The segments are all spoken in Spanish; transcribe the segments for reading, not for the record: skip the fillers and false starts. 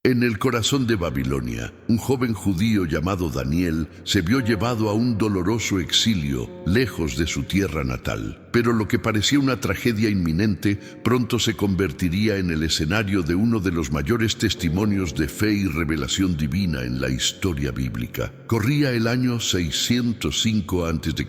En el corazón de Babilonia, un joven judío llamado Daniel se vio llevado a un doloroso exilio lejos de su tierra natal. Pero lo que parecía una tragedia inminente pronto se convertiría en el escenario de uno de los mayores testimonios de fe y revelación divina en la historia bíblica. Corría el año 605 a.C.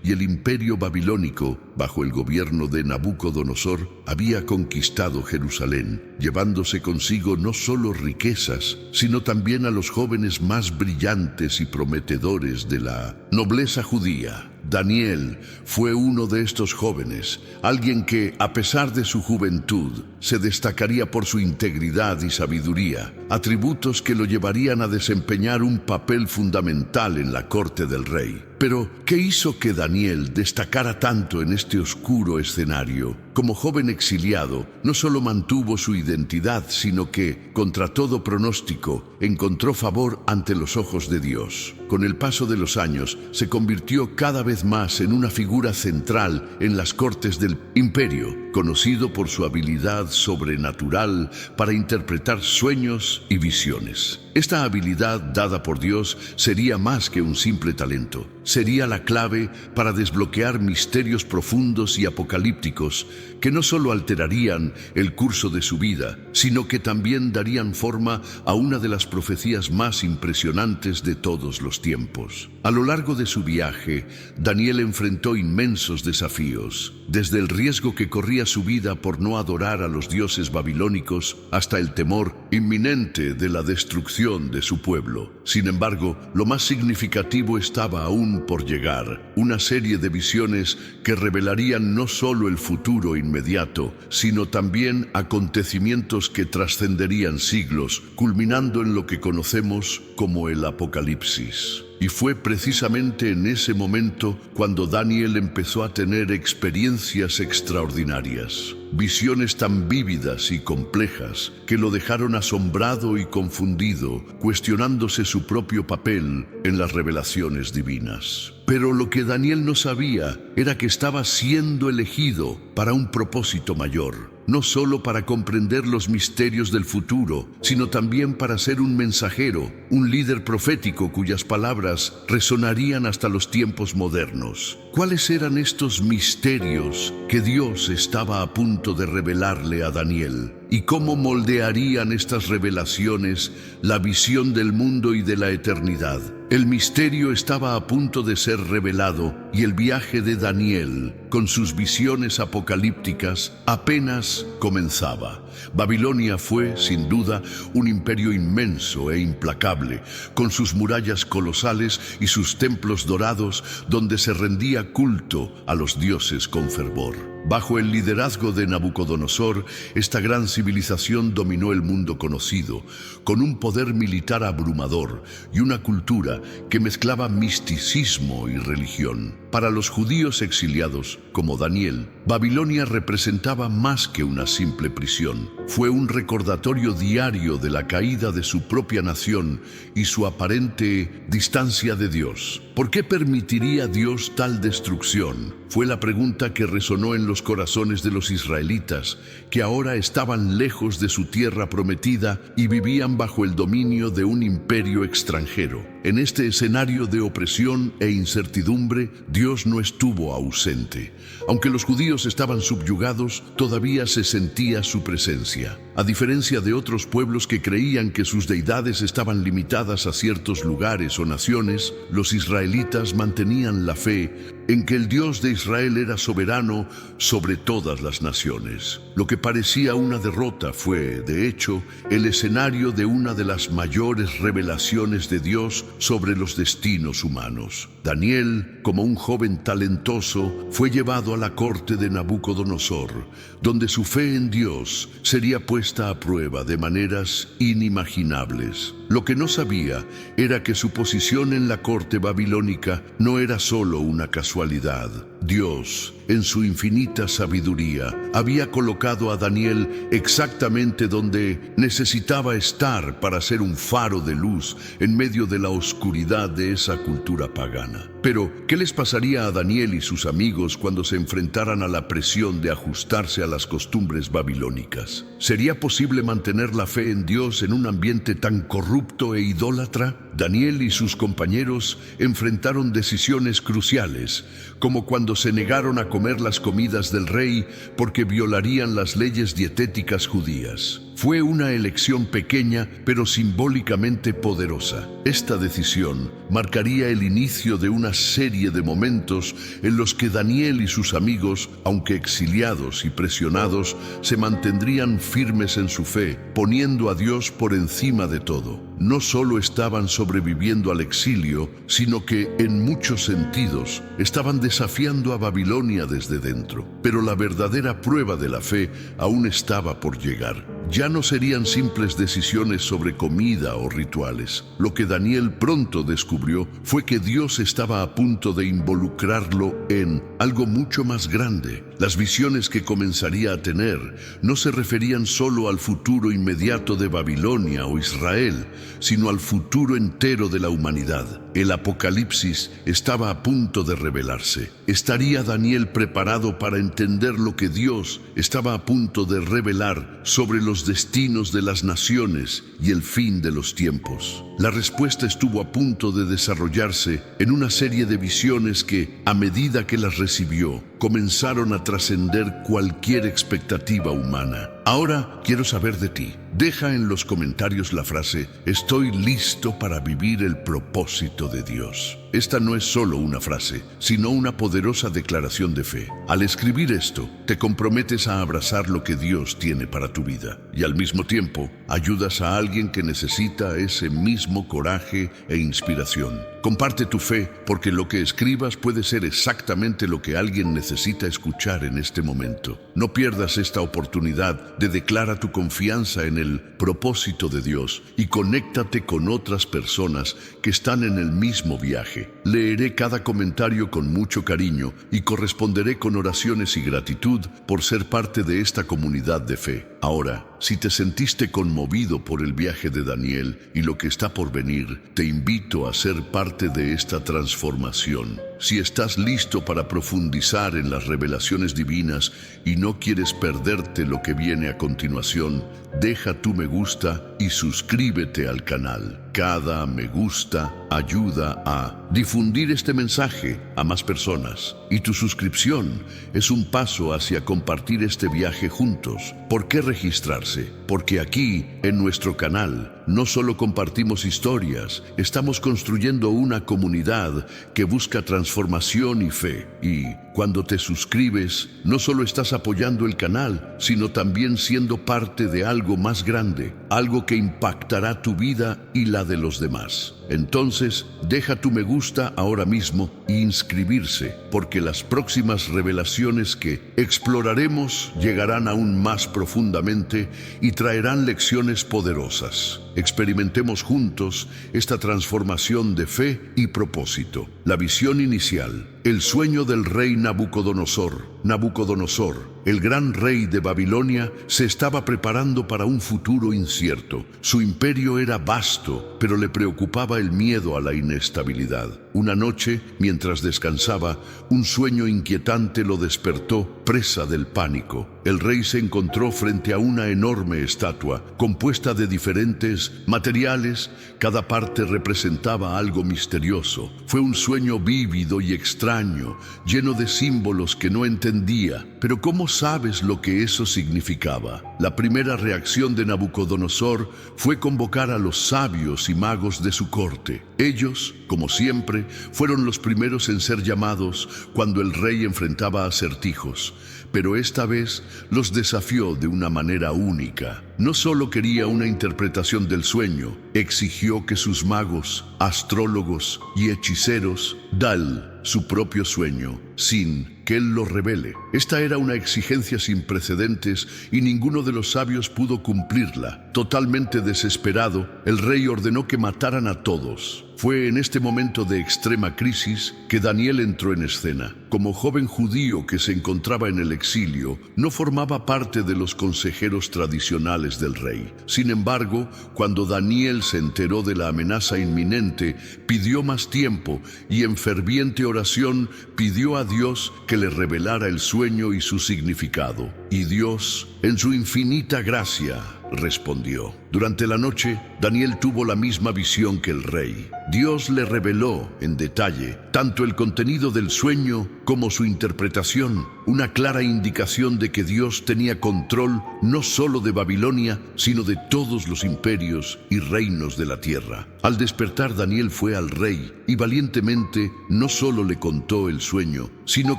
y el imperio babilónico, bajo el gobierno de Nabucodonosor, había conquistado Jerusalén, llevándose consigo no solo riquezas, sino también a los jóvenes más brillantes y prometedores de la nobleza judía. Daniel fue uno de estos jóvenes, alguien que, a pesar de su juventud, se destacaría por su integridad y sabiduría, atributos que lo llevarían a desempeñar un papel fundamental en la corte del rey. Pero, ¿qué hizo que Daniel destacara tanto en este oscuro escenario? Como joven exiliado, no solo mantuvo su identidad, sino que, contra todo pronóstico, encontró favor ante los ojos de Dios. Con el paso de los años, se convirtió cada vez más en una figura central en las cortes del imperio, conocido por su habilidad sobrenatural para interpretar sueños y visiones. Esta habilidad dada por Dios sería más que un simple talento. Sería la clave para desbloquear misterios profundos y apocalípticos que no solo alterarían el curso de su vida, sino que también darían forma a una de las profecías más impresionantes de todos los tiempos. A lo largo de su viaje, Daniel enfrentó inmensos desafíos, desde el riesgo que corría su vida por no adorar a los dioses babilónicos hasta el temor inminente de la destrucción de su pueblo. Sin embargo, lo más significativo estaba aún por llegar, una serie de visiones que revelarían no solo el futuro inmediato, sino también acontecimientos que trascenderían siglos, culminando en lo que conocemos como el Apocalipsis. Y fue precisamente en ese momento cuando Daniel empezó a tener experiencias extraordinarias, visiones tan vívidas y complejas que lo dejaron asombrado y confundido, cuestionándose su propio papel en las revelaciones divinas. Pero lo que Daniel no sabía era que estaba siendo elegido para un propósito mayor. No solo para comprender los misterios del futuro, sino también para ser un mensajero, un líder profético cuyas palabras resonarían hasta los tiempos modernos. ¿Cuáles eran estos misterios que Dios estaba a punto de revelarle a Daniel? ¿Y cómo moldearían estas revelaciones la visión del mundo y de la eternidad? El misterio estaba a punto de ser revelado y el viaje de Daniel, con sus visiones apocalípticas, apenas comenzaba. Babilonia fue, sin duda, un imperio inmenso e implacable, con sus murallas colosales y sus templos dorados donde se rendía culto a los dioses con fervor. Bajo el liderazgo de Nabucodonosor, esta gran civilización dominó el mundo conocido, con un poder militar abrumador y una cultura que mezclaba misticismo y religión. Para los judíos exiliados, como Daniel, Babilonia representaba más que una simple prisión. Fue un recordatorio diario de la caída de su propia nación y su aparente distancia de Dios. ¿Por qué permitiría Dios tal destrucción? Fue la pregunta que resonó en los corazones de los israelitas, que ahora estaban lejos de su tierra prometida y vivían bajo el dominio de un imperio extranjero. En este escenario de opresión e incertidumbre, Dios no estuvo ausente. Aunque los judíos estaban subyugados, todavía se sentía su presencia. A diferencia de otros pueblos que creían que sus deidades estaban limitadas a ciertos lugares o naciones, los israelitas mantenían la fe en que el Dios de Israel era soberano sobre todas las naciones. Lo que parecía una derrota fue, de hecho, el escenario de una de las mayores revelaciones de Dios sobre los destinos humanos. Daniel, como un joven talentoso, fue llevado a la corte de Nabucodonosor, donde su fe en Dios sería puesta a prueba de maneras inimaginables. Lo que no sabía era que su posición en la corte babilónica no era solo una casualidad. Dios, en su infinita sabiduría, había colocado a Daniel exactamente donde necesitaba estar para ser un faro de luz en medio de la oscuridad de esa cultura pagana. Pero, ¿qué les pasaría a Daniel y sus amigos cuando se enfrentaran a la presión de ajustarse a las costumbres babilónicas? ¿Sería posible mantener la fe en Dios en un ambiente tan corrupto e idólatra? Daniel y sus compañeros enfrentaron decisiones cruciales, como cuando se negaron a comer las comidas del rey porque violarían las leyes dietéticas judías. Fue una elección pequeña, pero simbólicamente poderosa. Esta decisión marcaría el inicio de una serie de momentos en los que Daniel y sus amigos, aunque exiliados y presionados, se mantendrían firmes en su fe, poniendo a Dios por encima de todo. No solo estaban sobreviviendo al exilio, sino que, en muchos sentidos, estaban desafiando a Babilonia desde dentro. Pero la verdadera prueba de la fe aún estaba por llegar. Ya no serían simples decisiones sobre comida o rituales. Lo que Daniel pronto descubrió fue que Dios estaba a punto de involucrarlo en algo mucho más grande. Las visiones que comenzaría a tener no se referían solo al futuro inmediato de Babilonia o Israel, sino al futuro entero de la humanidad. El Apocalipsis estaba a punto de revelarse. ¿Estaría Daniel preparado para entender lo que Dios estaba a punto de revelar sobre los destinos de las naciones y el fin de los tiempos? La respuesta estuvo a punto de desarrollarse en una serie de visiones que, a medida que las recibió, comenzaron a trascender cualquier expectativa humana. Ahora quiero saber de ti. Deja en los comentarios la frase "Estoy listo para vivir el propósito de Dios". Esta no es solo una frase, sino una poderosa declaración de fe. Al escribir esto, te comprometes a abrazar lo que Dios tiene para tu vida y al mismo tiempo ayudas a alguien que necesita ese mismo coraje e inspiración. Comparte tu fe, porque lo que escribas puede ser exactamente lo que alguien necesita escuchar en este momento. No pierdas esta oportunidad de declarar tu confianza en el propósito de Dios y conéctate con otras personas que están en el mismo viaje. Leeré cada comentario con mucho cariño y corresponderé con oraciones y gratitud por ser parte de esta comunidad de fe. Ahora, si te sentiste conmovido por el viaje de Daniel y lo que está por venir, te invito a ser parte de esta transformación. Si estás listo para profundizar en las revelaciones divinas y no quieres perderte lo que viene a continuación, deja tu me gusta y suscríbete al canal. Cada me gusta ayuda a difundir este mensaje a más personas, y tu suscripción es un paso hacia compartir este viaje juntos. ¿Por qué registrarse? Porque aquí, en nuestro canal, no solo compartimos historias, estamos construyendo una comunidad que busca transformación y fe. Y cuando te suscribes, no solo estás apoyando el canal, sino también siendo parte de algo más grande, algo que impactará tu vida y la de los demás. Entonces, deja tu me gusta ahora mismo e inscribirse, porque las próximas revelaciones que exploraremos llegarán aún más profundamente y traerán lecciones poderosas. Experimentemos juntos esta transformación de fe y propósito. La visión inicial, el sueño del rey Nabucodonosor. Nabucodonosor, el gran rey de Babilonia, se estaba preparando para un futuro incierto. Su imperio era vasto, pero le preocupaba el miedo a la inestabilidad. Una noche, mientras descansaba, un sueño inquietante lo despertó, presa del pánico. El rey se encontró frente a una enorme estatua, compuesta de diferentes materiales. Cada parte representaba algo misterioso. Fue un sueño vívido y extraño, lleno de símbolos que no entendía. Pero ¿cómo sabes lo que eso significaba? La primera reacción de Nabucodonosor fue convocar a los sabios y magos de su corte. Ellos, como siempre, fueron los primeros en ser llamados cuando el rey enfrentaba acertijos. Pero esta vez los desafió de una manera única. No solo quería una interpretación del sueño, exigió que sus magos, astrólogos y hechiceros dan su propio sueño, sin que él lo revele. Esta era una exigencia sin precedentes y ninguno de los sabios pudo cumplirla. Totalmente desesperado, el rey ordenó que mataran a todos. Fue en este momento de extrema crisis que Daniel entró en escena. Como joven judío que se encontraba en el exilio, no formaba parte de los consejeros tradicionales del rey. Sin embargo, cuando Daniel se enteró de la amenaza inminente, pidió más tiempo y en ferviente oración pidió a Dios que le revelara el sueño y su significado. Y Dios, en su infinita gracia, respondió. Durante la noche, Daniel tuvo la misma visión que el rey. Dios le reveló en detalle tanto el contenido del sueño como su interpretación, una clara indicación de que Dios tenía control no solo de Babilonia, sino de todos los imperios y reinos de la tierra. Al despertar, Daniel fue al rey y valientemente no solo le contó el sueño, sino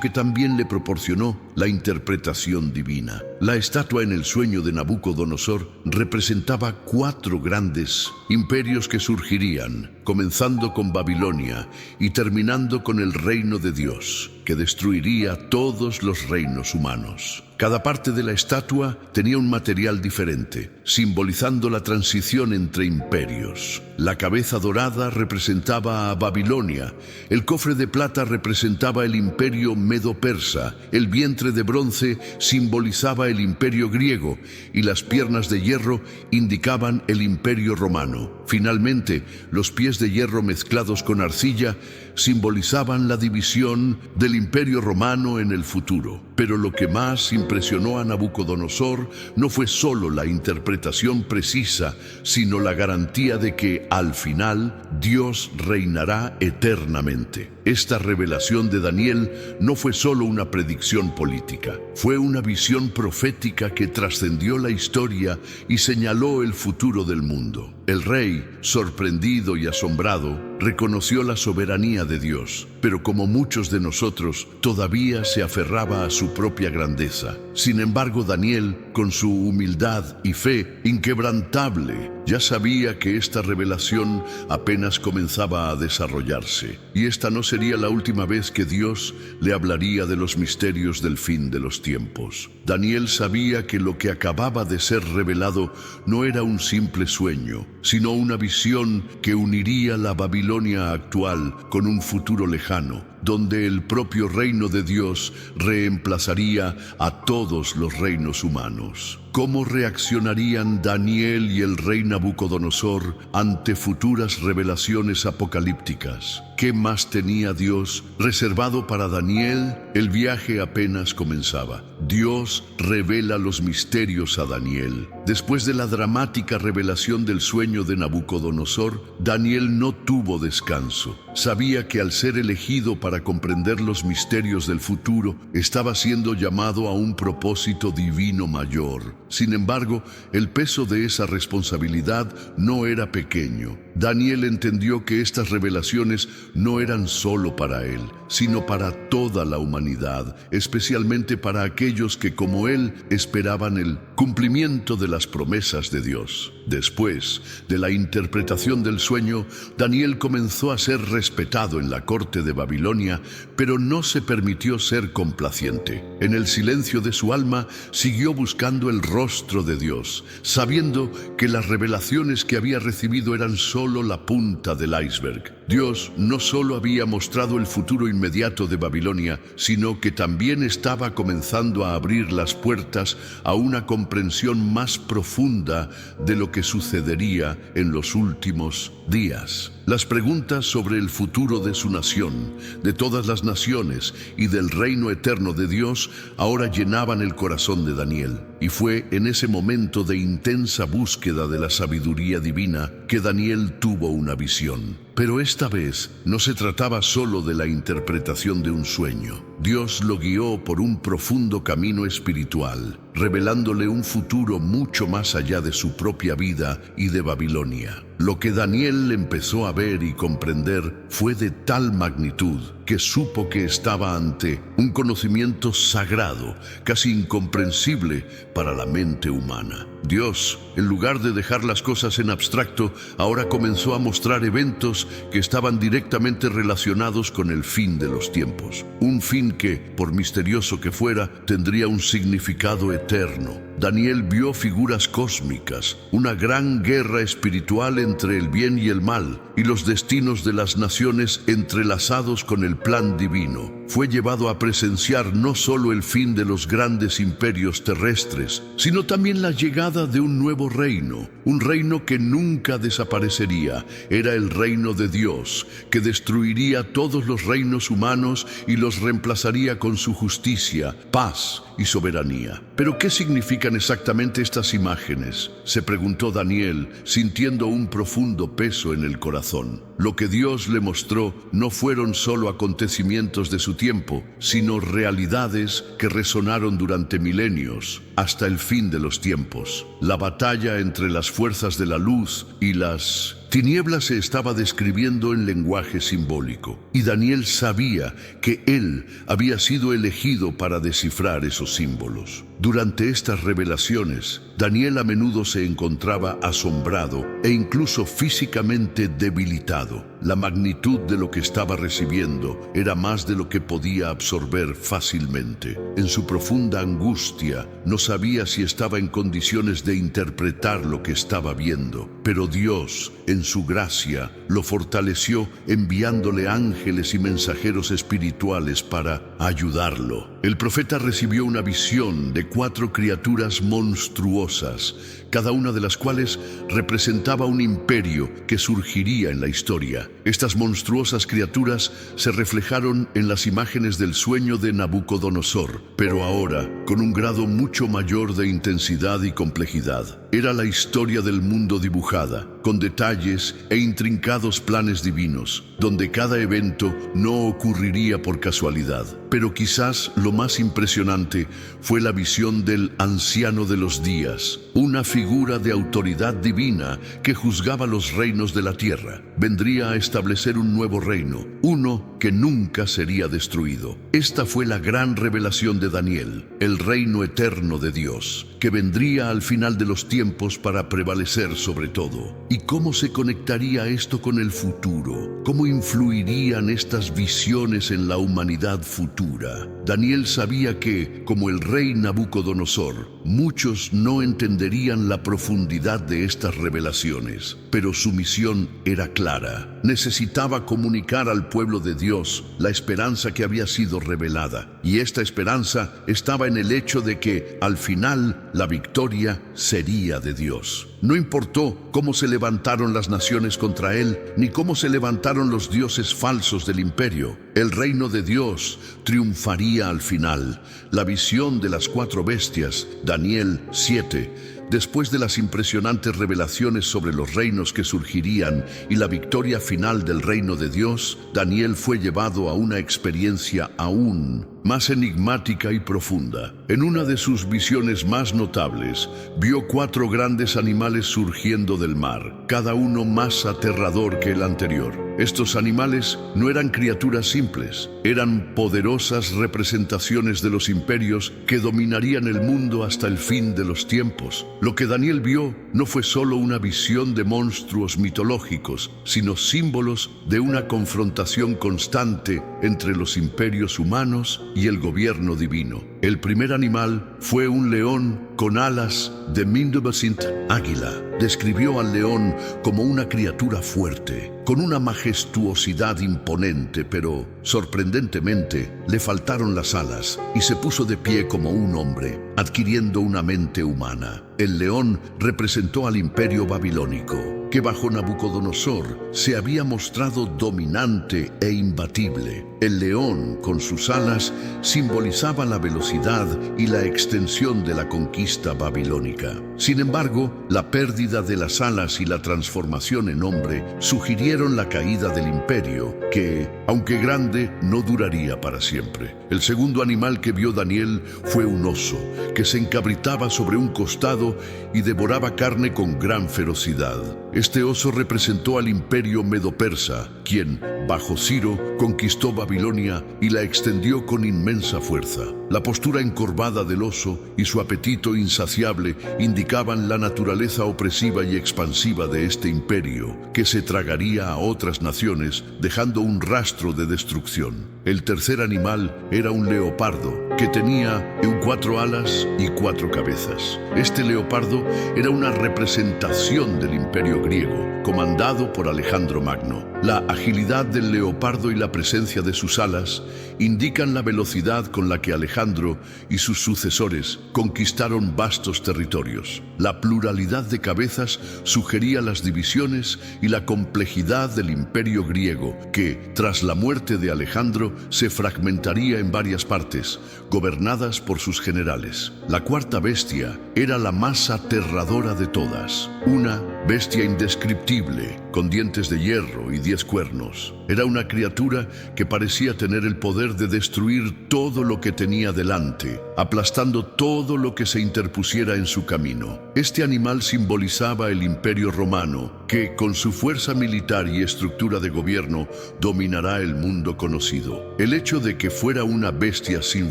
que también le proporcionó la interpretación divina. La estatua en el sueño de Nabucodonosor representaba 4 grandes imperios que surgirían, comenzando con Babilonia y terminando con el reino de Dios, que destruiría todos los reinos humanos. Cada parte de la estatua tenía un material diferente, simbolizando la transición entre imperios. La cabeza dorada representaba a Babilonia, el cofre de plata representaba el imperio medo-persa, el vientre de bronce simbolizaba el imperio griego y las piernas de hierro indicaban el imperio romano. Finalmente, los pies de hierro mezclados con arcilla simbolizaban la división del imperio romano en el futuro. Pero lo que más impresionó a Nabucodonosor no fue solo la interpretación precisa, sino la garantía de que, al final, Dios reinará eternamente. Esta revelación de Daniel no fue solo una predicción política, fue una visión profética que trascendió la historia y señaló el futuro del mundo. El rey, sorprendido y asombrado, reconoció la soberanía de Dios, pero como muchos de nosotros, todavía se aferraba a su propia grandeza. Sin embargo, Daniel, con su humildad y fe inquebrantable, ya sabía que esta revelación apenas comenzaba a desarrollarse, y esta no sería la última vez que Dios le hablaría de los misterios del fin de los tiempos. Daniel sabía que lo que acababa de ser revelado no era un simple sueño, sino una visión que uniría la Babilonia actual con un futuro lejano, donde el propio reino de Dios reemplazaría a todos los reinos humanos. ¿Cómo reaccionarían Daniel y el rey Nabucodonosor ante futuras revelaciones apocalípticas? ¿Qué más tenía Dios reservado para Daniel? El viaje apenas comenzaba. Dios revela los misterios a Daniel. Después de la dramática revelación del sueño de Nabucodonosor, Daniel no tuvo descanso. Sabía que al ser elegido para comprender los misterios del futuro, estaba siendo llamado a un propósito divino mayor. Sin embargo, el peso de esa responsabilidad no era pequeño. Daniel entendió que estas revelaciones no eran solo para él, sino para toda la humanidad, especialmente para aquellos que, como él, esperaban el cumplimiento de las promesas de Dios. Después de la interpretación del sueño, Daniel comenzó a ser respetado en la corte de Babilonia, pero no se permitió ser complaciente. En el silencio de su alma, siguió buscando el rostro de Dios, sabiendo que las revelaciones que había recibido eran solo la punta del iceberg. Dios no solo había mostrado el futuro inmediato de Babilonia, sino que también estaba comenzando a abrir las puertas a una comprensión más profunda de lo que sucedería en los últimos días. Las preguntas sobre el futuro de su nación, de todas las naciones y del reino eterno de Dios ahora llenaban el corazón de Daniel. Y fue en ese momento de intensa búsqueda de la sabiduría divina que Daniel tuvo una visión. Pero esta vez no se trataba solo de la interpretación de un sueño. Dios lo guió por un profundo camino espiritual, revelándole un futuro mucho más allá de su propia vida y de Babilonia. Lo que Daniel empezó a ver y comprender fue de tal magnitud que supo que estaba ante un conocimiento sagrado, casi incomprensible para la mente humana. Dios, en lugar de dejar las cosas en abstracto, ahora comenzó a mostrar eventos que estaban directamente relacionados con el fin de los tiempos. Un fin que, por misterioso que fuera, tendría un significado eterno. Daniel vio figuras cósmicas, una gran guerra espiritual entre el bien y el mal, y los destinos de las naciones entrelazados con el plan divino. Fue llevado a presenciar no solo el fin de los grandes imperios terrestres, sino también la llegada de un nuevo reino, un reino que nunca desaparecería. Era el reino de Dios, que destruiría todos los reinos humanos y los reemplazaría con su justicia, paz y soberanía. ¿Pero qué significan exactamente estas imágenes?, se preguntó Daniel, sintiendo un profundo peso en el corazón. Lo que Dios le mostró no fueron solo acontecimientos de su tiempo, sino realidades que resonaron durante milenios, hasta el fin de los tiempos. La batalla entre las fuerzas de la luz y las tinieblas se estaba describiendo en lenguaje simbólico, y Daniel sabía que él había sido elegido para descifrar esos símbolos. Durante estas revelaciones, Daniel a menudo se encontraba asombrado e incluso físicamente debilitado. La magnitud de lo que estaba recibiendo era más de lo que podía absorber fácilmente. En su profunda angustia, no sabía si estaba en condiciones de interpretar lo que estaba viendo, pero Dios, en su gracia, lo fortaleció enviándole ángeles y mensajeros espirituales para ayudarlo. El profeta recibió una visión de 4 criaturas monstruosas, cada una de las cuales representaba un imperio que surgiría en la historia. Estas monstruosas criaturas se reflejaron en las imágenes del sueño de Nabucodonosor, pero ahora con un grado mucho mayor de intensidad y complejidad. Era la historia del mundo dibujada, con detalles e intrincados planes divinos, donde cada evento no ocurriría por casualidad. Pero quizás lo más impresionante fue la visión del anciano de los días, una figura de autoridad divina que juzgaba los reinos de la tierra. Vendría a establecer un nuevo reino, uno que nunca sería destruido. Esta fue la gran revelación de Daniel, el reino eterno de Dios, que vendría al final de los tiempos para prevalecer sobre todo. ¿Y cómo se conectaría esto con el futuro? ¿Cómo influirían estas visiones en la humanidad futura? Daniel sabía que, como el rey Nabucodonosor, muchos no entenderían la profundidad de estas revelaciones, pero su misión era clara. Necesitaba comunicar al pueblo de Dios la esperanza que había sido revelada, y esta esperanza estaba en el hecho de que, al final, la victoria sería de Dios. No importó cómo se levantaron las naciones contra él, ni cómo se levantaron los dioses falsos del imperio. El reino de Dios triunfaría al final. La visión de las 4 bestias, Daniel 7, después de las impresionantes revelaciones sobre los reinos que surgirían y la victoria final del reino de Dios, Daniel fue llevado a una experiencia aún más enigmática y profunda. En una de sus visiones más notables, vio 4 grandes animales surgiendo del mar, cada uno más aterrador que el anterior. Estos animales no eran criaturas simples, eran poderosas representaciones de los imperios que dominarían el mundo hasta el fin de los tiempos. Lo que Daniel vio no fue solo una visión de monstruos mitológicos, sino símbolos de una confrontación constante entre los imperios humanos y el gobierno divino. El primer animal fue un león con alas de Mindubasint águila. Describió al león como una criatura fuerte, con una majestuosidad imponente, pero sorprendentemente le faltaron las alas y se puso de pie como un hombre, adquiriendo una mente humana. El león representó al imperio babilónico, que bajo Nabucodonosor se había mostrado dominante e imbatible. El león, con sus alas, simbolizaba la velocidad y la extensión de la conquista babilónica. Sin embargo, la pérdida de las alas y la transformación en hombre sugirieron la caída del imperio, que, aunque grande, no duraría para siempre. El segundo animal que vio Daniel fue un oso, que se encabritaba sobre un costado y devoraba carne con gran ferocidad. Este oso representó al imperio medo-persa, quien, bajo Ciro, conquistó Babilonia y la extendió con inmensa fuerza. La postura encorvada del oso y su apetito insaciable indicaban la naturaleza opresiva y expansiva de este imperio, que se tragaría a otras naciones, dejando un rastro de destrucción. El tercer animal era un leopardo, que tenía 4 alas y 4 cabezas. Este leopardo era una representación del imperio griego, comandado por Alejandro Magno. La agilidad del leopardo y la presencia de sus alas indican la velocidad con la que Alejandro y sus sucesores conquistaron vastos territorios. La pluralidad de cabezas sugería las divisiones y la complejidad del imperio griego, que, tras la muerte de Alejandro, se fragmentaría en varias partes, gobernadas por sus generales. La cuarta bestia era la más aterradora de todas, una bestia indescriptible, con dientes de hierro y 10 cuernos. Era una criatura que parecía tener el poder de destruir todo lo que tenía delante, aplastando todo lo que se interpusiera en su camino. Este animal simbolizaba el Imperio Romano, que, con su fuerza militar y estructura de gobierno, dominará el mundo conocido. El hecho de que fuera una bestia sin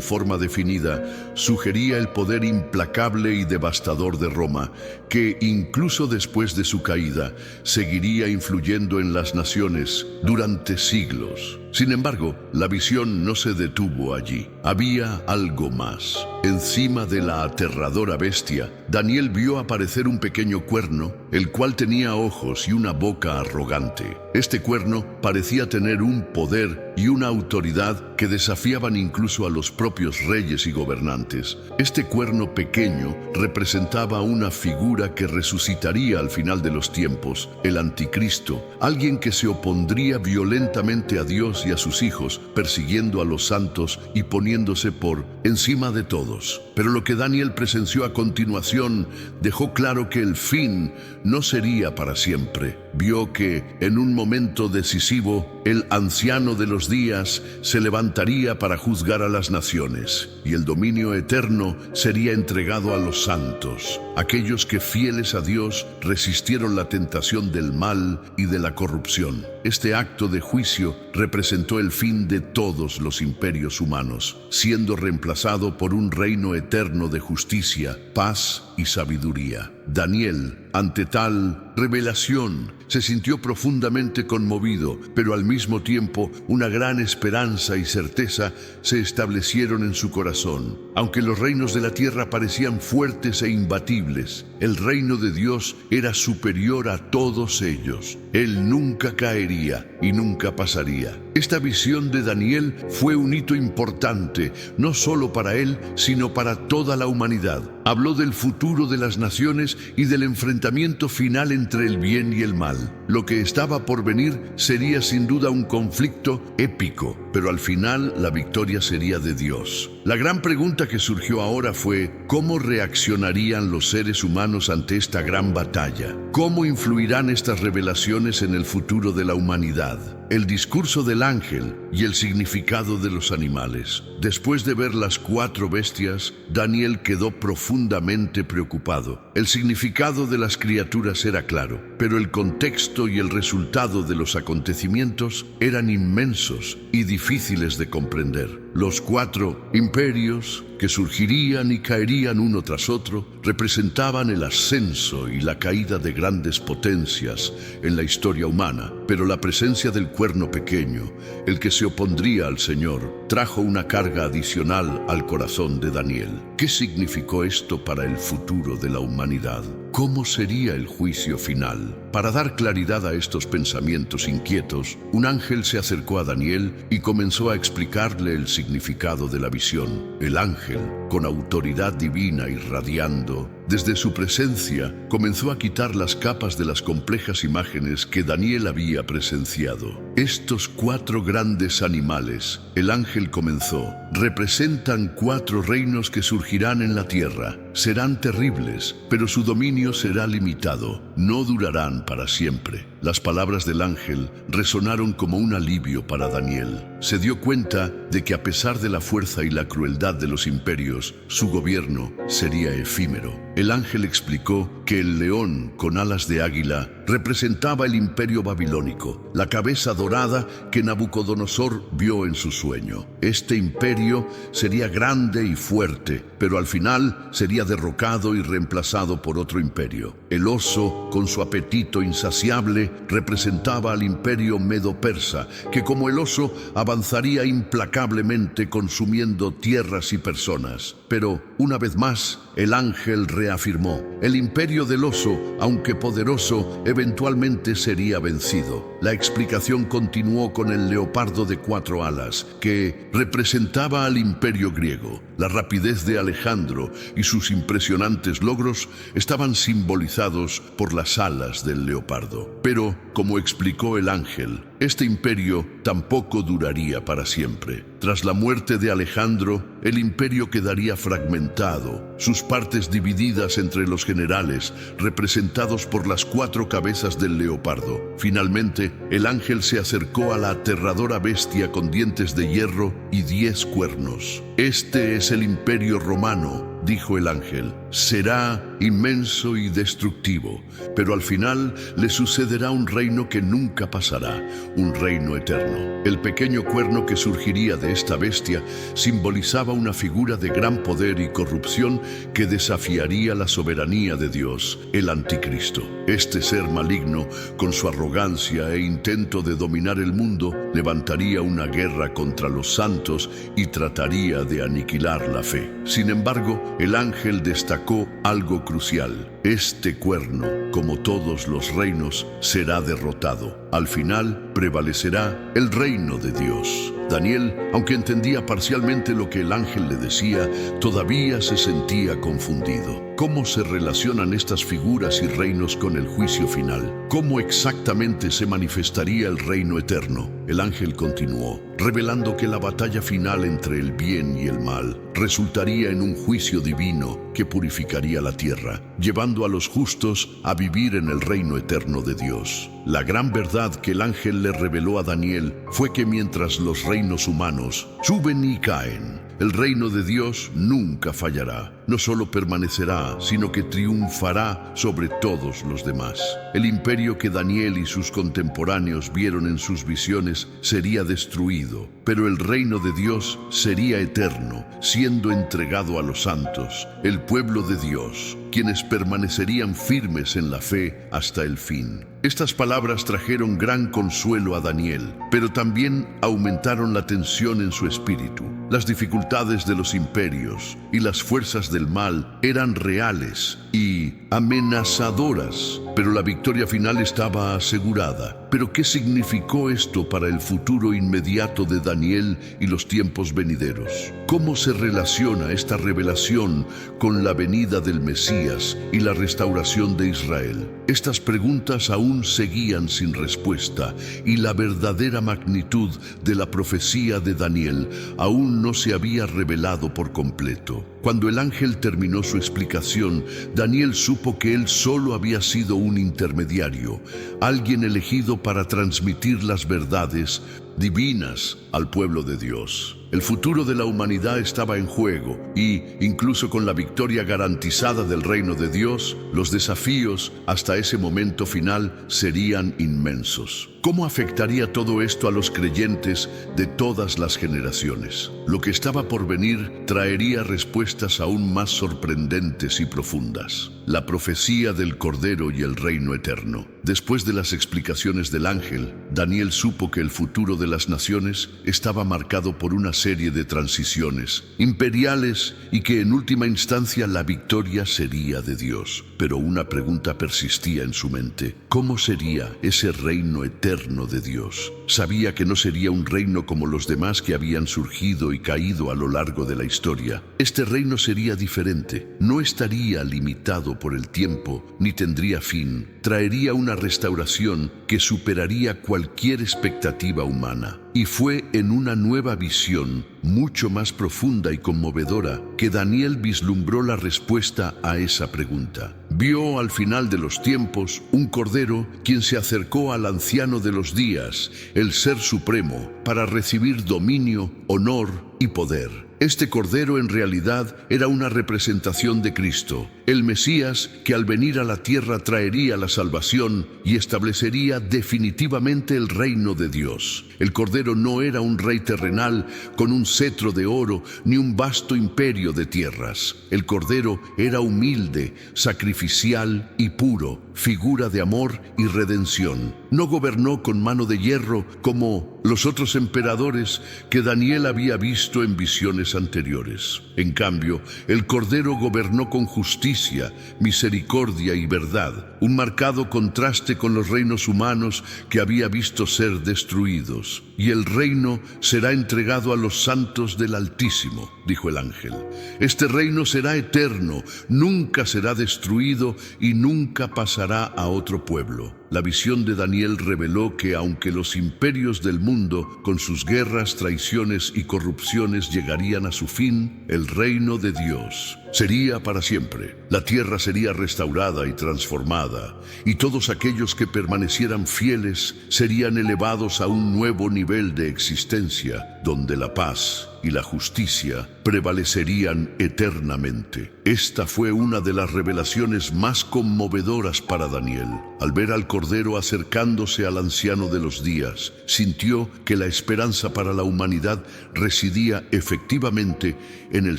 forma definida sugería el poder implacable y devastador de Roma, que, incluso después de su caída, seguiría influyendo en las naciones durante siglos. Sin embargo, la visión no se detuvo allí. Había algo más. Encima de la aterradora bestia, Daniel vio aparecer un pequeño cuerno, el cual tenía ojos y una boca arrogante. Este cuerno parecía tener un poder y una autoridad que desafiaban incluso a los propios reyes y gobernantes. Este cuerno pequeño representaba una figura que resucitaría al final de los tiempos, el anticristo, alguien que se opondría violentamente a Dios y a sus hijos, persiguiendo a los santos y poniéndose por encima de todos. Pero lo que Daniel presenció a continuación dejó claro que el fin no sería para siempre. Vio que, en un momento decisivo, el anciano de los días se levantaría para juzgar a las naciones, y el dominio eterno sería entregado a los santos, aquellos que, fieles a Dios, resistieron la tentación del mal y de la corrupción. Este acto de juicio representó el fin de todos los imperios humanos, siendo reemplazado por un reino eterno de justicia, paz y sabiduría. Daniel, ante tal revelación, se sintió profundamente conmovido, pero al mismo tiempo una gran esperanza y certeza se establecieron en su corazón. Aunque los reinos de la tierra parecían fuertes e imbatibles, el reino de Dios era superior a todos ellos. Él nunca caería y nunca pasaría. Esta visión de Daniel fue un hito importante, no solo para él, sino para toda la humanidad. Habló del futuro de las naciones y del enfrentamiento final entre el bien y el mal. Lo que estaba por venir sería sin duda un conflicto épico, pero al final la victoria sería de Dios. La gran pregunta que surgió ahora fue: ¿cómo reaccionarían los seres humanos ante esta gran batalla? ¿Cómo influirán estas revelaciones en el futuro de la humanidad? El discurso del ángel y el significado de los animales. Después de ver las 4 bestias, Daniel quedó profundamente preocupado. El significado de las criaturas era claro, pero el contexto y el resultado de los acontecimientos eran inmensos y difíciles de comprender. Los 4 imperios que surgirían y caerían uno tras otro representaban el ascenso y la caída de grandes potencias en la historia humana, pero la presencia del cuerno pequeño, el que se opondría al Señor, trajo una carga adicional al corazón de Daniel. ¿Qué significó esto para el futuro de la humanidad? ¿Cómo sería el juicio final? Para dar claridad a estos pensamientos inquietos, un ángel se acercó a Daniel y comenzó a explicarle el significado de la visión. El ángel, con autoridad divina irradiando, desde su presencia comenzó a quitar las capas de las complejas imágenes que Daniel había presenciado. Estos 4 grandes animales, el ángel comenzó, representan 4 reinos que surgirán en la tierra. Serán terribles, pero su dominio será limitado. No durarán para siempre. Las palabras del ángel resonaron como un alivio para Daniel. Se dio cuenta de que, a pesar de la fuerza y la crueldad de los imperios, su gobierno sería efímero. El ángel explicó que el león con alas de águila representaba el imperio babilónico, la cabeza dorada que Nabucodonosor vio en su sueño. Este imperio sería grande y fuerte, pero al final sería derrocado y reemplazado por otro imperio. El oso, con su apetito insaciable, representaba al imperio medo-persa, que como el oso avanzaría implacablemente consumiendo tierras y personas. Pero, una vez más, el ángel reafirmó: el imperio del oso, aunque poderoso, eventualmente sería vencido. La explicación continuó con el leopardo de 4 alas, que representaba al imperio griego. La rapidez de Alejandro y sus impresionantes logros estaban simbolizados por las alas del leopardo. Pero, como explicó el ángel, este imperio tampoco duraría para siempre. Tras la muerte de Alejandro, el imperio quedaría fragmentado, sus partes divididas entre los generales, representados por las 4 cabezas del leopardo. Finalmente, el ángel se acercó a la aterradora bestia con dientes de hierro y 10 cuernos. Este es el imperio romano, dijo el ángel. Será inmenso y destructivo, pero al final le sucederá un reino que nunca pasará, un reino eterno. El pequeño cuerno que surgiría de esta bestia simbolizaba una figura de gran poder y corrupción que desafiaría la soberanía de Dios, el anticristo. Este ser maligno, con su arrogancia e intento de dominar el mundo, levantaría una guerra contra los santos y trataría de aniquilar la fe. Sin embargo, el ángel destacó algo crucial. Este cuerno, como todos los reinos, será derrotado. Al final prevalecerá el reino de Dios. Daniel, aunque entendía parcialmente lo que el ángel le decía, todavía se sentía confundido. ¿Cómo se relacionan estas figuras y reinos con el juicio final? ¿Cómo exactamente se manifestaría el reino eterno? El ángel continuó, revelando que la batalla final entre el bien y el mal resultaría en un juicio divino que purificaría la tierra, llevando a los justos a vivir en el reino eterno de Dios. La gran verdad que el ángel le reveló a Daniel fue que mientras los reinos humanos suben y caen, el reino de Dios nunca fallará. No solo permanecerá, sino que triunfará sobre todos los demás. El imperio que Daniel y sus contemporáneos vieron en sus visiones sería destruido, pero el reino de Dios sería eterno, siendo entregado a los santos, el pueblo de Dios, quienes permanecerían firmes en la fe hasta el fin. Estas palabras trajeron gran consuelo a Daniel, pero también aumentaron la tensión en su espíritu. Las dificultades de los imperios y las fuerzas del mal eran reales y amenazadoras, pero la victoria final estaba asegurada. ¿Pero qué significó esto para el futuro inmediato de Daniel y los tiempos venideros? ¿Cómo se relaciona esta revelación con la venida del Mesías y la restauración de Israel? Estas preguntas aún seguían sin respuesta, y la verdadera magnitud de la profecía de Daniel aún no se había revelado por completo. Cuando el ángel terminó su explicación, Daniel supo que él solo había sido un intermediario, alguien elegido para transmitir las verdades divinas al pueblo de Dios. El futuro de la humanidad estaba en juego y, incluso con la victoria garantizada del reino de Dios, los desafíos hasta ese momento final serían inmensos. ¿Cómo afectaría todo esto a los creyentes de todas las generaciones? Lo que estaba por venir traería respuestas aún más sorprendentes y profundas. La profecía del Cordero y el reino eterno. Después de las explicaciones del ángel, Daniel supo que el futuro de las naciones estaba marcado por una serie de transiciones imperiales y que en última instancia la victoria sería de Dios. Pero una pregunta persistía en su mente: ¿cómo sería ese reino eterno de Dios? Sabía que no sería un reino como los demás que habían surgido y caído a lo largo de la historia. Este reino sería diferente, no estaría limitado por el tiempo ni tendría fin. Traería una restauración que superaría cualquier expectativa humana. Y fue en una nueva visión, mucho más profunda y conmovedora, que Daniel vislumbró la respuesta a esa pregunta. Vio al final de los tiempos un cordero quien se acercó al anciano de los días, el Ser Supremo, para recibir dominio, honor y poder. Este cordero en realidad era una representación de Cristo, el Mesías que al venir a la tierra traería la salvación y establecería definitivamente el reino de Dios. El Cordero no era un rey terrenal con un cetro de oro ni un vasto imperio de tierras. El Cordero era humilde, sacrificial y puro, figura de amor y redención. No gobernó con mano de hierro como los otros emperadores que Daniel había visto en visiones anteriores. En cambio, el Cordero gobernó con justicia, misericordia y verdad, un marcado contraste con los reinos humanos que había visto ser destruidos. Y el reino será entregado a los santos del Altísimo, dijo el ángel. Este reino será eterno, nunca será destruido y nunca pasará a otro pueblo. La visión de Daniel reveló que aunque los imperios del mundo, con sus guerras, traiciones y corrupciones, llegarían a su fin, el reino de Dios sería para siempre. La tierra sería restaurada y transformada, y todos aquellos que permanecieran fieles serían elevados a un nuevo nivel de existencia, donde la paz y la justicia prevalecerían eternamente. Esta fue una de las revelaciones más conmovedoras para Daniel. Al ver al Cordero acercándose al anciano de los días, sintió que la esperanza para la humanidad residía efectivamente en el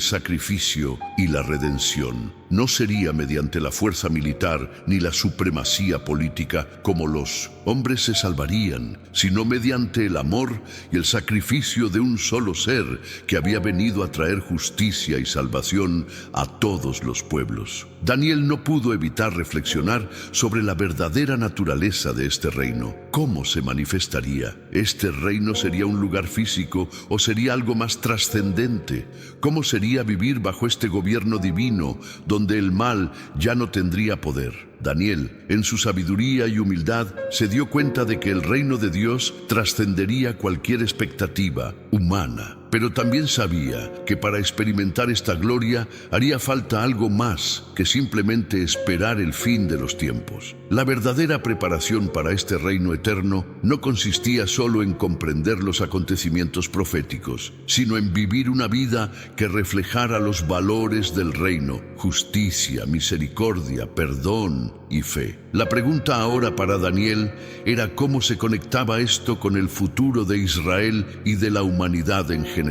sacrificio y la redención. No sería mediante la fuerza militar ni la supremacía política como los hombres se salvarían, sino mediante el amor y el sacrificio de un solo ser que había venido a traer justicia y salvación a todos los pueblos. Daniel no pudo evitar reflexionar sobre la verdadera naturaleza de este reino. ¿Cómo se manifestaría? ¿Este reino sería un lugar físico o sería algo más trascendente? ¿Cómo sería vivir bajo este gobierno divino donde el mal ya no tendría poder? Daniel, en su sabiduría y humildad, se dio cuenta de que el reino de Dios trascendería cualquier expectativa humana. Pero también sabía que para experimentar esta gloria haría falta algo más que simplemente esperar el fin de los tiempos. La verdadera preparación para este reino eterno no consistía solo en comprender los acontecimientos proféticos, sino en vivir una vida que reflejara los valores del reino: justicia, misericordia, perdón y fe. La pregunta ahora para Daniel era cómo se conectaba esto con el futuro de Israel y de la humanidad en general.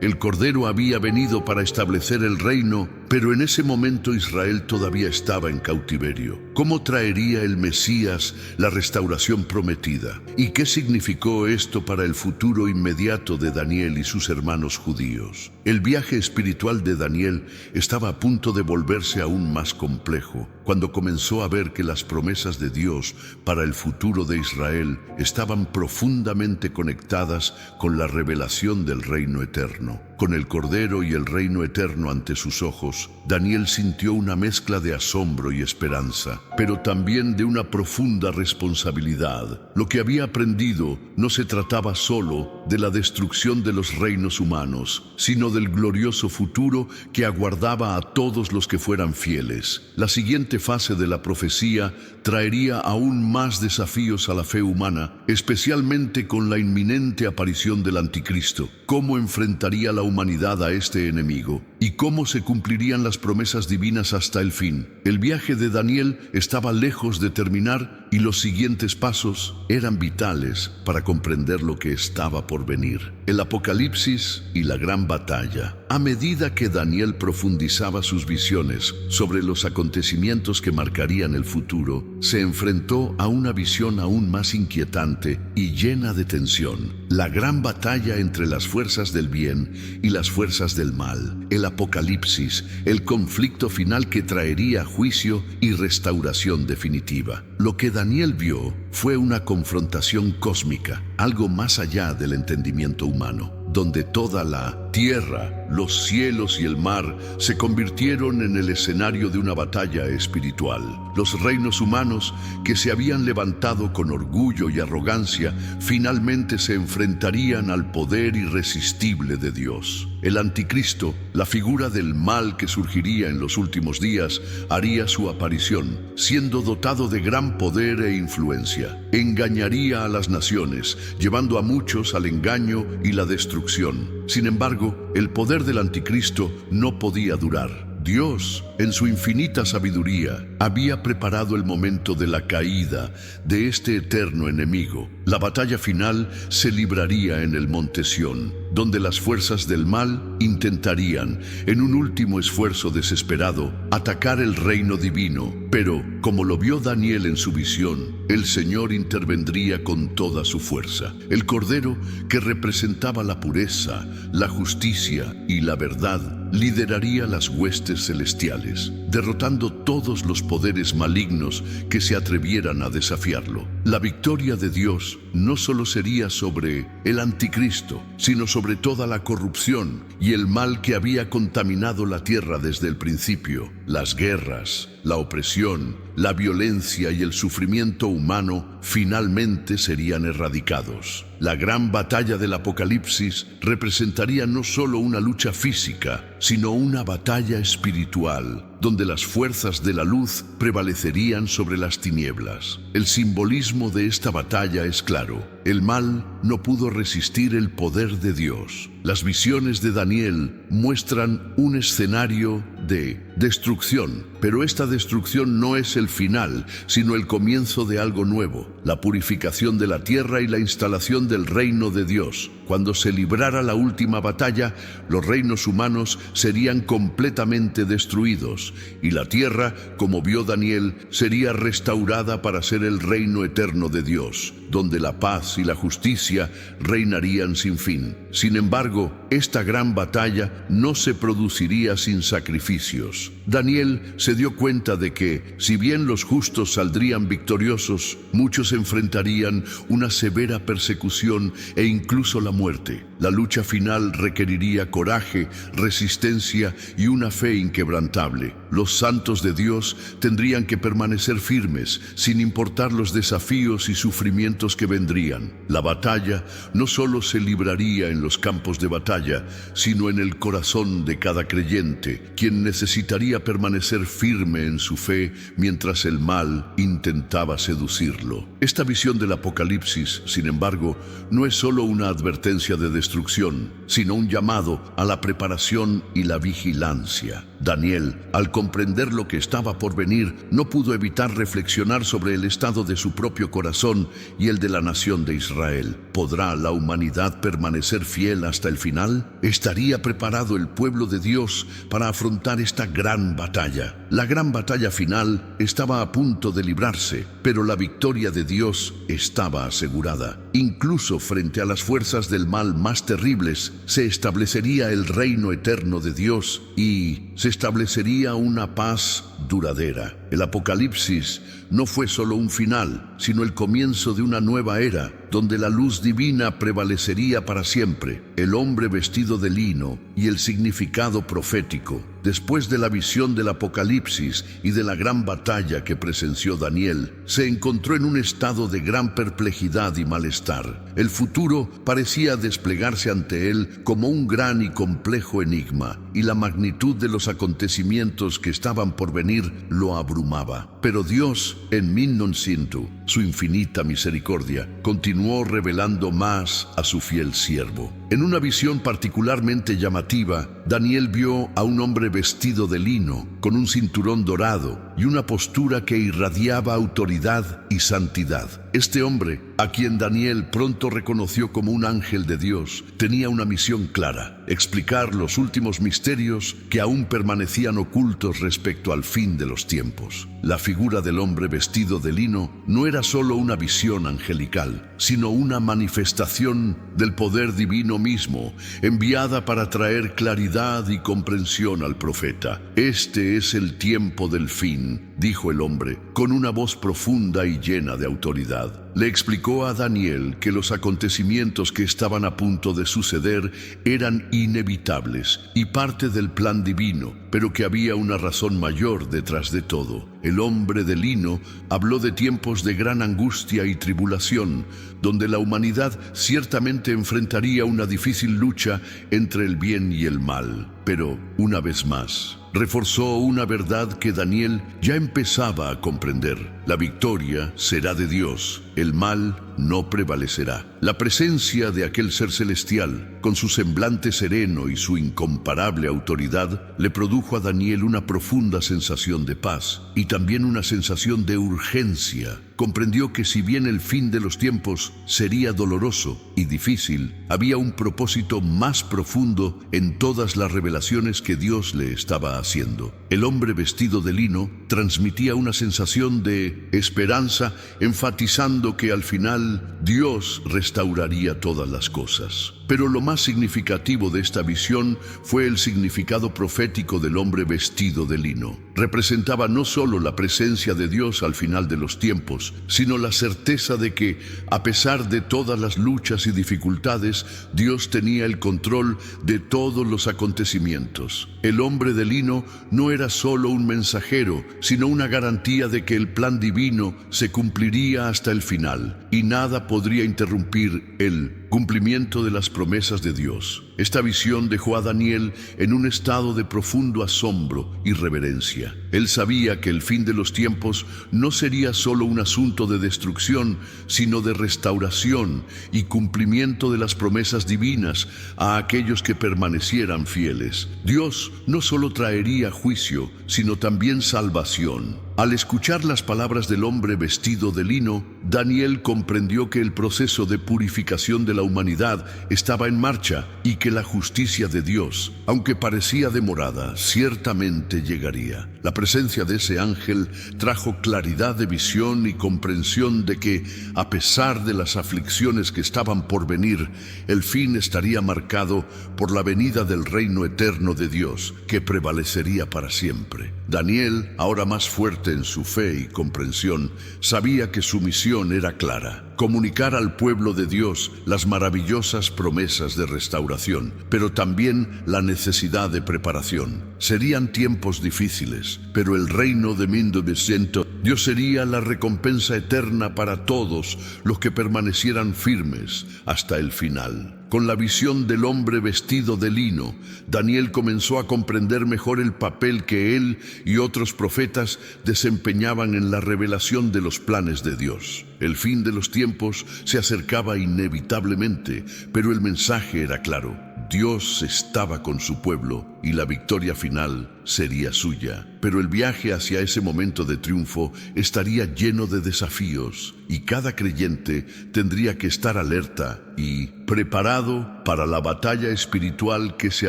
El Cordero había venido para establecer el reino, pero en ese momento Israel todavía estaba en cautiverio. ¿Cómo traería el Mesías la restauración prometida? ¿Y qué significó esto para el futuro inmediato de Daniel y sus hermanos judíos? El viaje espiritual de Daniel estaba a punto de volverse aún más complejo, cuando comenzó a ver que las promesas de Dios para el futuro de Israel estaban profundamente conectadas con la revelación del reino eterno. Con el Cordero y el reino eterno ante sus ojos, Daniel sintió una mezcla de asombro y esperanza, pero también de una profunda responsabilidad. Lo que había aprendido no se trataba solo de la destrucción de los reinos humanos, sino del glorioso futuro que aguardaba a todos los que fueran fieles. La siguiente fase de la profecía traería aún más desafíos a la fe humana, especialmente con la inminente aparición del Anticristo. ¿Cómo enfrentaría la humanidad a este enemigo? ¿Y cómo se cumplirían las promesas divinas hasta el fin? El viaje de Daniel estaba lejos de terminar y los siguientes pasos eran vitales para comprender lo que estaba por venir. El Apocalipsis y la gran batalla. A medida que Daniel profundizaba sus visiones sobre los acontecimientos que marcarían el futuro, se enfrentó a una visión aún más inquietante y llena de tensión: la gran batalla entre las fuerzas del bien y las fuerzas del mal. El Apocalipsis, el conflicto final que traería juicio y restauración definitiva. Lo que Daniel vio fue una confrontación cósmica, algo más allá del entendimiento humano, donde toda la tierra, los cielos y el mar se convirtieron en el escenario de una batalla espiritual. Los reinos humanos, que se habían levantado con orgullo y arrogancia, finalmente se enfrentarían al poder irresistible de Dios. El Anticristo, la figura del mal que surgiría en los últimos días, haría su aparición, siendo dotado de gran poder e influencia. Engañaría a las naciones, llevando a muchos al engaño y la destrucción. Sin embargo, el poder del Anticristo no podía durar. Dios en su infinita sabiduría, había preparado el momento de la caída de este eterno enemigo. La batalla final se libraría en el monte Sión, donde las fuerzas del mal intentarían, en un último esfuerzo desesperado, atacar el reino divino. Pero, como lo vio Daniel en su visión, el Señor intervendría con toda su fuerza. El Cordero, que representaba la pureza, la justicia y la verdad, lideraría las huestes celestiales, derrotando todos los poderes malignos que se atrevieran a desafiarlo. La victoria de Dios no solo sería sobre el anticristo, sino sobre toda la corrupción y el mal que había contaminado la tierra desde el principio. Las guerras, la opresión, la violencia y el sufrimiento humano finalmente serían erradicados. La gran batalla del Apocalipsis representaría no solo una lucha física, sino una batalla espiritual, donde las fuerzas de la luz prevalecerían sobre las tinieblas. El simbolismo de esta batalla es claro. El mal no pudo resistir el poder de Dios. Las visiones de Daniel muestran un escenario de destrucción, pero esta destrucción no es el final, sino el comienzo de algo nuevo, la purificación de la tierra y la instalación del reino de Dios. Cuando se librara la última batalla, los reinos humanos serían completamente destruidos, y la tierra, como vio Daniel, sería restaurada para ser el reino eterno de Dios, donde la paz y la justicia reinarían sin fin. Sin embargo, esta gran batalla no se produciría sin sacrificios. Daniel se dio cuenta de que, si bien los justos saldrían victoriosos, muchos enfrentarían una severa persecución e incluso la muerte. La lucha final requeriría coraje, resistencia y una fe inquebrantable. Los santos de Dios tendrían que permanecer firmes, sin importar los desafíos y sufrimientos que vendrían. La batalla no solo se libraría en los campos de batalla, sino en el corazón de cada creyente, quien necesitaría permanecer firme en su fe mientras el mal intentaba seducirlo. Esta visión del Apocalipsis, sin embargo, no es solo una advertencia de destrucción, sino un llamado a la preparación y la vigilancia. Daniel, al comprender lo que estaba por venir, no pudo evitar reflexionar sobre el estado de su propio corazón y el de la nación de Israel. ¿Podrá la humanidad permanecer fiel hasta el final? ¿Estaría preparado el pueblo de Dios para afrontar esta gran batalla? La gran batalla final estaba a punto de librarse, pero la victoria de Dios estaba asegurada. Incluso frente a las fuerzas del mal más terribles, se establecería el reino eterno de Dios y se establecería una paz duradera. El Apocalipsis no fue solo un final, sino el comienzo de una nueva era, donde la luz divina prevalecería para siempre. El hombre vestido de lino y el significado profético. Después de la visión del Apocalipsis y de la gran batalla que presenció Daniel, se encontró en un estado de gran perplejidad y malestar. El futuro parecía desplegarse ante él como un gran y complejo enigma, y la magnitud de los acontecimientos que estaban por venir lo abrumaba. Pero Dios, en Minnonciento, su infinita misericordia, continuó revelando más a su fiel siervo. En una visión particularmente llamativa, Daniel vio a un hombre vestido de lino, con un cinturón dorado y una postura que irradiaba autoridad y santidad. Este hombre, a quien Daniel pronto reconoció como un ángel de Dios, tenía una misión clara: explicar los últimos misterios que aún permanecían ocultos respecto al fin de los tiempos. La figura del hombre vestido de lino no era solo una visión angelical, sino una manifestación del poder divino mismo, enviada para traer claridad y comprensión al profeta. «Este es el tiempo del fin», dijo el hombre, con una voz profunda y llena de autoridad. Le explicó a Daniel que los acontecimientos que estaban a punto de suceder eran inevitables y parte del plan divino, pero que había una razón mayor detrás de todo. El hombre de lino habló de tiempos de gran angustia y tribulación, donde la humanidad ciertamente enfrentaría una difícil lucha entre el bien y el mal. Pero, una vez más, reforzó una verdad que Daniel ya empezaba a comprender. La victoria será de Dios, el mal no prevalecerá. La presencia de aquel ser celestial, con su semblante sereno y su incomparable autoridad, le produjo a Daniel una profunda sensación de paz y también una sensación de urgencia. Comprendió que si bien el fin de los tiempos sería doloroso y difícil, había un propósito más profundo en todas las revelaciones que Dios le estaba haciendo. El hombre vestido de lino transmitía una sensación de esperanza, enfatizando que al final Dios restauraría todas las cosas. Pero lo más significativo de esta visión fue el significado profético del hombre vestido de lino. Representaba no solo la presencia de Dios al final de los tiempos, sino la certeza de que, a pesar de todas las luchas y dificultades, Dios tenía el control de todos los acontecimientos. El hombre de lino no era solo un mensajero, sino una garantía de que el plan divino se cumpliría hasta el final, y nada podría interrumpir el cumplimiento de las promesas de Dios. Esta visión dejó a Daniel en un estado de profundo asombro y reverencia. Él sabía que el fin de los tiempos no sería solo un asunto de destrucción, sino de restauración y cumplimiento de las promesas divinas a aquellos que permanecieran fieles. Dios no solo traería juicio, sino también salvación. Al escuchar las palabras del hombre vestido de lino, Daniel comprendió que el proceso de purificación de la humanidad estaba en marcha y que la justicia de Dios, aunque parecía demorada, ciertamente llegaría. La presencia de ese ángel trajo claridad de visión y comprensión de que, a pesar de las aflicciones que estaban por venir, el fin estaría marcado por la venida del reino eterno de Dios, que prevalecería para siempre. Daniel, ahora más fuerte en su fe y comprensión, sabía que su misión era clara: comunicar al pueblo de Dios las maravillosas promesas de restauración, pero también la necesidad de preparación. Serían tiempos difíciles, pero el reino de 1900, Dios sería la recompensa eterna para todos los que permanecieran firmes hasta el final. Con la visión del hombre vestido de lino, Daniel comenzó a comprender mejor el papel que él y otros profetas desempeñaban en la revelación de los planes de Dios. El fin de los tiempos se acercaba inevitablemente, pero el mensaje era claro: Dios estaba con su pueblo y la victoria final sería suya. Pero el viaje hacia ese momento de triunfo estaría lleno de desafíos y cada creyente tendría que estar alerta y preparado para la batalla espiritual que se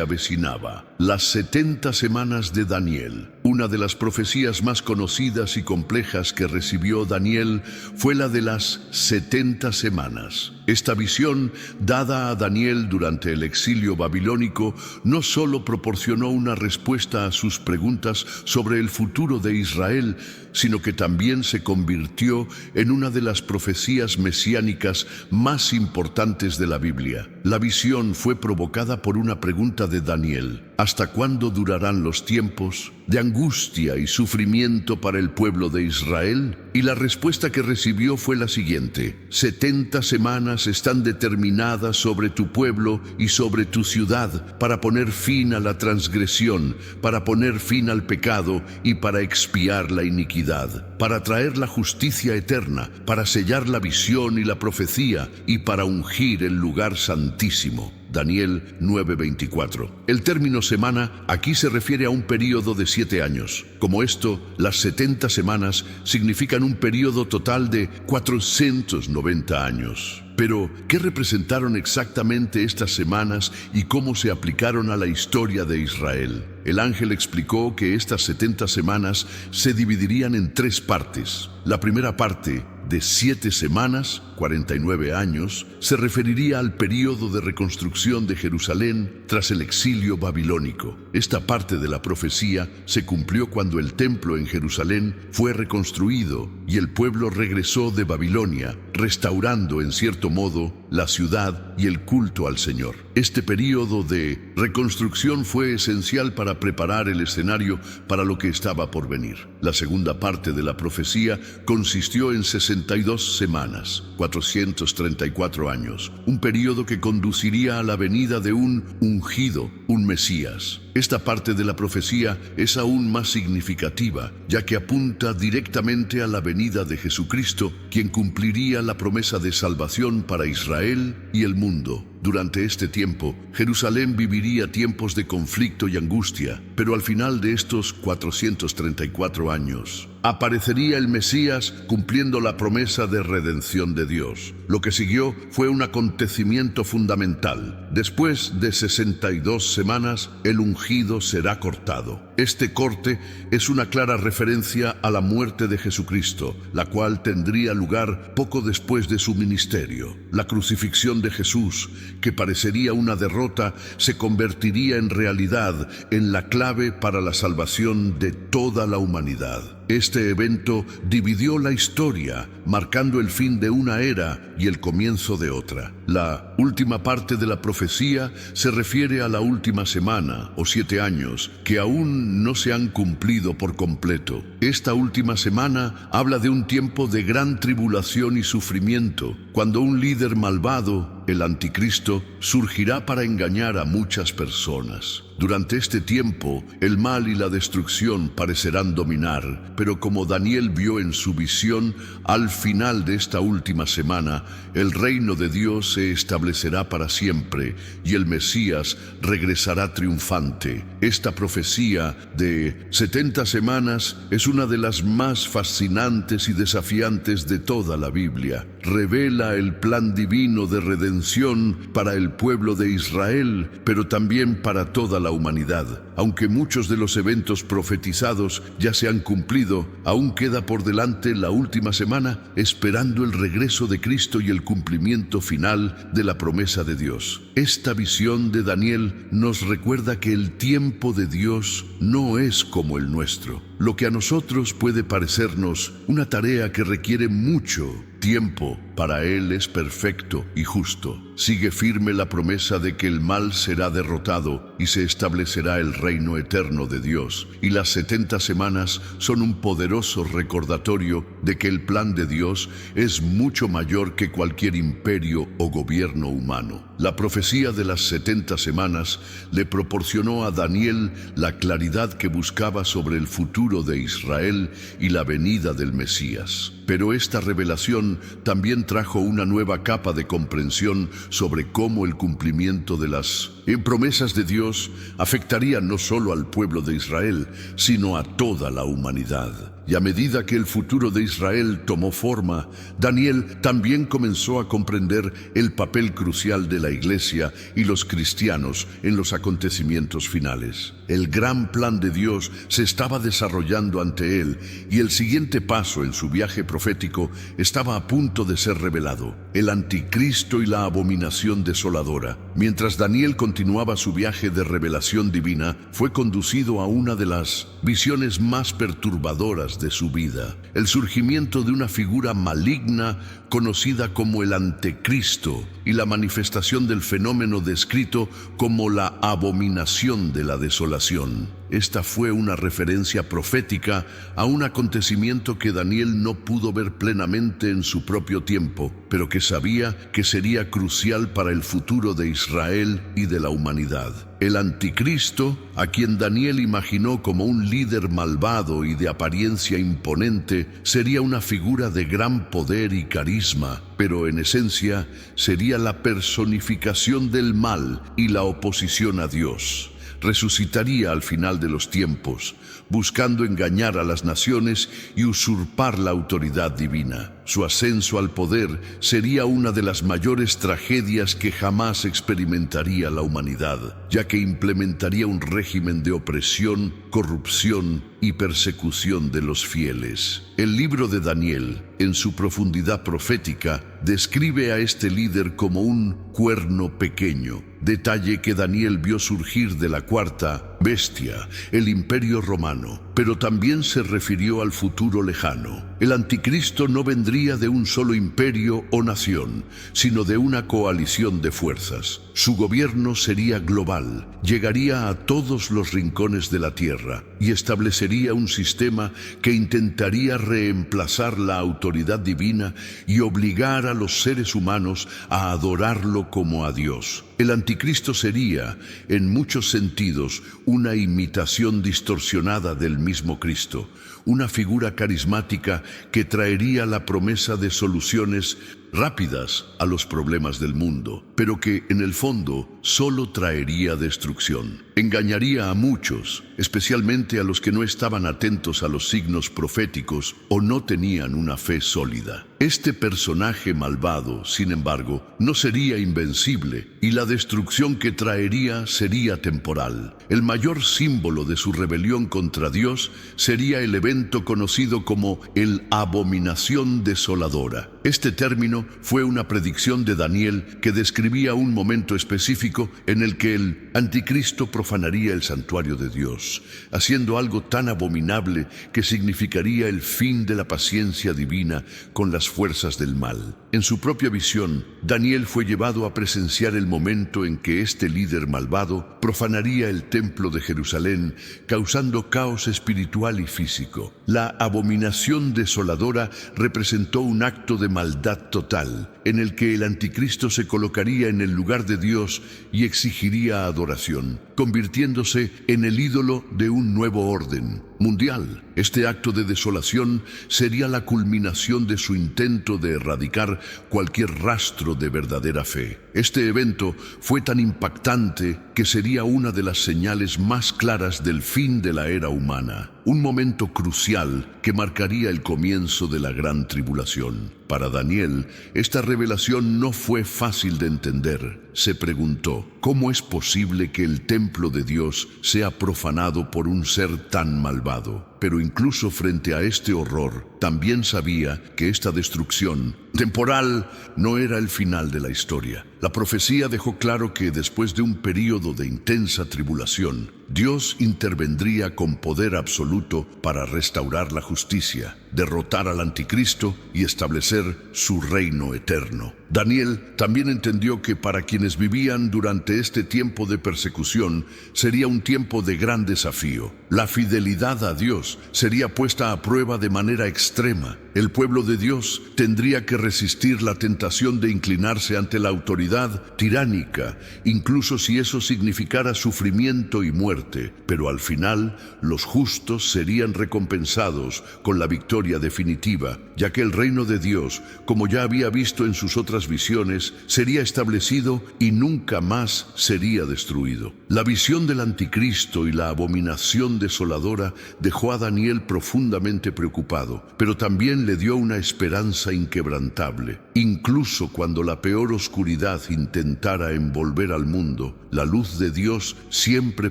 avecinaba. Las 70 semanas de Daniel. Una de las profecías más conocidas y complejas que recibió Daniel fue la de las 70 semanas. Esta visión, dada a Daniel durante el exilio babilónico, no solo proporcionó una respuesta a sus preguntas sobre el futuro de Israel, sino que también se convirtió en una de las profecías mesiánicas más importantes de la Biblia. La visión fue provocada por una pregunta de Daniel: ¿hasta cuándo durarán los tiempos de angustia y sufrimiento para el pueblo de Israel? Y la respuesta que recibió fue la siguiente: 70 semanas están determinadas sobre tu pueblo y sobre tu ciudad para poner fin a la transgresión, para poner fin al pecado y para expiar la iniquidad, para traer la justicia eterna, para sellar la visión y la profecía y para ungir el lugar santísimo. Daniel 9:24. El término semana aquí se refiere a un período de 7 años. Como esto, las 70 semanas significan un período total de 490 años. Pero, ¿qué representaron exactamente estas semanas y cómo se aplicaron a la historia de Israel? El ángel explicó que estas 70 semanas se dividirían en 3 partes. La primera parte, de 7 semanas, 49 años, se referiría al período de reconstrucción de Jerusalén tras el exilio babilónico. Esta parte de la profecía se cumplió cuando el templo en Jerusalén fue reconstruido y el pueblo regresó de Babilonia, restaurando en cierto modo la ciudad y el culto al Señor. Este período de reconstrucción fue esencial para preparar el escenario para lo que estaba por venir. La segunda parte de la profecía consistió en 62 semanas. Cuando 434 años, un periodo que conduciría a la venida de un ungido, un Mesías. Esta parte de la profecía es aún más significativa, ya que apunta directamente a la venida de Jesucristo, quien cumpliría la promesa de salvación para Israel y el mundo. Durante este tiempo, Jerusalén viviría tiempos de conflicto y angustia, pero al final de estos 434 años, aparecería el Mesías cumpliendo la promesa de redención de Dios. Lo que siguió fue un acontecimiento fundamental. Después de 62 semanas, el ungido será cortado. Este corte es una clara referencia a la muerte de Jesucristo, la cual tendría lugar poco después de su ministerio. La crucifixión de Jesús, que parecería una derrota, se convertiría en realidad en la clave para la salvación de toda la humanidad. Este evento dividió la historia, marcando el fin de una era y el comienzo de otra. La última parte de la profecía se refiere a la última semana o 7 años que aún no se han cumplido por completo. Esta última semana habla de un tiempo de gran tribulación y sufrimiento, cuando un líder malvado, el anticristo, surgirá para engañar a muchas personas. Durante este tiempo, el mal y la destrucción parecerán dominar, pero como Daniel vio en su visión, al final de esta última semana, el reino de Dios se establecerá para siempre y el Mesías regresará triunfante. Esta profecía de 70 semanas es una de las más fascinantes y desafiantes de toda la Biblia. Revela el plan divino de redención para el pueblo de Israel, pero también para toda la humanidad. Aunque muchos de los eventos profetizados ya se han cumplido, aún queda por delante la última semana, esperando el regreso de Cristo y el cumplimiento final de la promesa de Dios. Esta visión de Daniel nos recuerda que el tiempo de Dios no es como el nuestro. Lo que a nosotros puede parecernos una tarea que requiere mucho tiempo, para Él es perfecto y justo. Sigue firme la promesa de que el mal será derrotado y se establecerá el reino eterno de Dios. Y las 70 semanas son un poderoso recordatorio de que el plan de Dios es mucho mayor que cualquier imperio o gobierno humano. La profecía de las 70 semanas le proporcionó a Daniel la claridad que buscaba sobre el futuro de Israel y la venida del Mesías. Pero esta revelación también trajo una nueva capa de comprensión sobre cómo el cumplimiento de las promesas de Dios afectaría no solo al pueblo de Israel, sino a toda la humanidad. Y a medida que el futuro de Israel tomó forma, Daniel también comenzó a comprender el papel crucial de la Iglesia y los cristianos en los acontecimientos finales. El gran plan de Dios se estaba desarrollando ante él y el siguiente paso en su viaje profético estaba a punto de ser revelado: el anticristo y la abominación desoladora. Mientras Daniel continuaba su viaje de revelación divina, fue conducido a una de las visiones más perturbadoras de su vida: el surgimiento de una figura maligna conocida como el Anticristo y la manifestación del fenómeno descrito como la abominación de la desolación. Esta fue una referencia profética a un acontecimiento que Daniel no pudo ver plenamente en su propio tiempo, pero que sabía que sería crucial para el futuro de Israel y de la humanidad. El Anticristo, a quien Daniel imaginó como un líder malvado y de apariencia imponente, sería una figura de gran poder y carisma, pero en esencia sería la personificación del mal y la oposición a Dios. Resucitaría al final de los tiempos, buscando engañar a las naciones y usurpar la autoridad divina. Su ascenso al poder sería una de las mayores tragedias que jamás experimentaría la humanidad, ya que implementaría un régimen de opresión, corrupción y persecución de los fieles. El libro de Daniel, en su profundidad profética, describe a este líder como un cuerno pequeño, detalle que Daniel vio surgir de la cuarta bestia, el Imperio Romano, pero también se refirió al futuro lejano. El anticristo no vendría de un solo imperio o nación, sino de una coalición de fuerzas. Su gobierno sería global, llegaría a todos los rincones de la tierra y establecería un sistema que intentaría reemplazar la autoridad divina y obligar a los seres humanos a adorarlo como a Dios. El anticristo sería, en muchos sentidos, una imitación distorsionada del mismo Cristo, una figura carismática que traería la promesa de soluciones rápidas a los problemas del mundo, pero que en el fondo solo traería destrucción. Engañaría a muchos, especialmente a los que no estaban atentos a los signos proféticos o no tenían una fe sólida. Este personaje malvado, sin embargo, no sería invencible y la destrucción que traería sería temporal. El mayor símbolo de su rebelión contra Dios sería el evento conocido como el Abominación Desoladora. Este término fue una predicción de Daniel que describía un momento específico en el que el anticristo profanaría el santuario de Dios, haciendo algo tan abominable que significaría el fin de la paciencia divina con las fuerzas del mal. En su propia visión, Daniel fue llevado a presenciar el momento en que este líder malvado profanaría el templo de Jerusalén, causando caos espiritual y físico. La abominación desoladora representó un acto de maldad total, en el que el anticristo se colocaría en el lugar de Dios y exigiría adoración, convirtiéndose en el ídolo de un nuevo orden mundial. Este acto de desolación sería la culminación de su intento de erradicar cualquier rastro de verdadera fe. Este evento fue tan impactante que sería una de las señales más claras del fin de la era humana, un momento crucial que marcaría el comienzo de la gran tribulación. Para Daniel, esta revelación no fue fácil de entender. Se preguntó, ¿cómo es posible que el templo de Dios sea profanado por un ser tan malvado? Pero incluso frente a este horror, también sabía que esta destrucción temporal no era el final de la historia. La profecía dejó claro que después de un período de intensa tribulación, Dios intervendría con poder absoluto para restaurar la justicia, derrotar al anticristo y establecer su reino eterno. Daniel también entendió que para quienes vivían durante este tiempo de persecución sería un tiempo de gran desafío. La fidelidad a Dios sería puesta a prueba de manera extrema. El pueblo de Dios tendría que resistir la tentación de inclinarse ante la autoridad tiránica, incluso si eso significara sufrimiento y muerte. Pero al final, los justos serían recompensados con la victoria definitiva, ya que el reino de Dios, como ya había visto en sus otras visiones, sería establecido y nunca más sería destruido. La visión del anticristo y la abominación desoladora dejó a Daniel profundamente preocupado, pero también le dio una esperanza inquebrantable. Incluso cuando la peor oscuridad intentara envolver al mundo, la luz de Dios siempre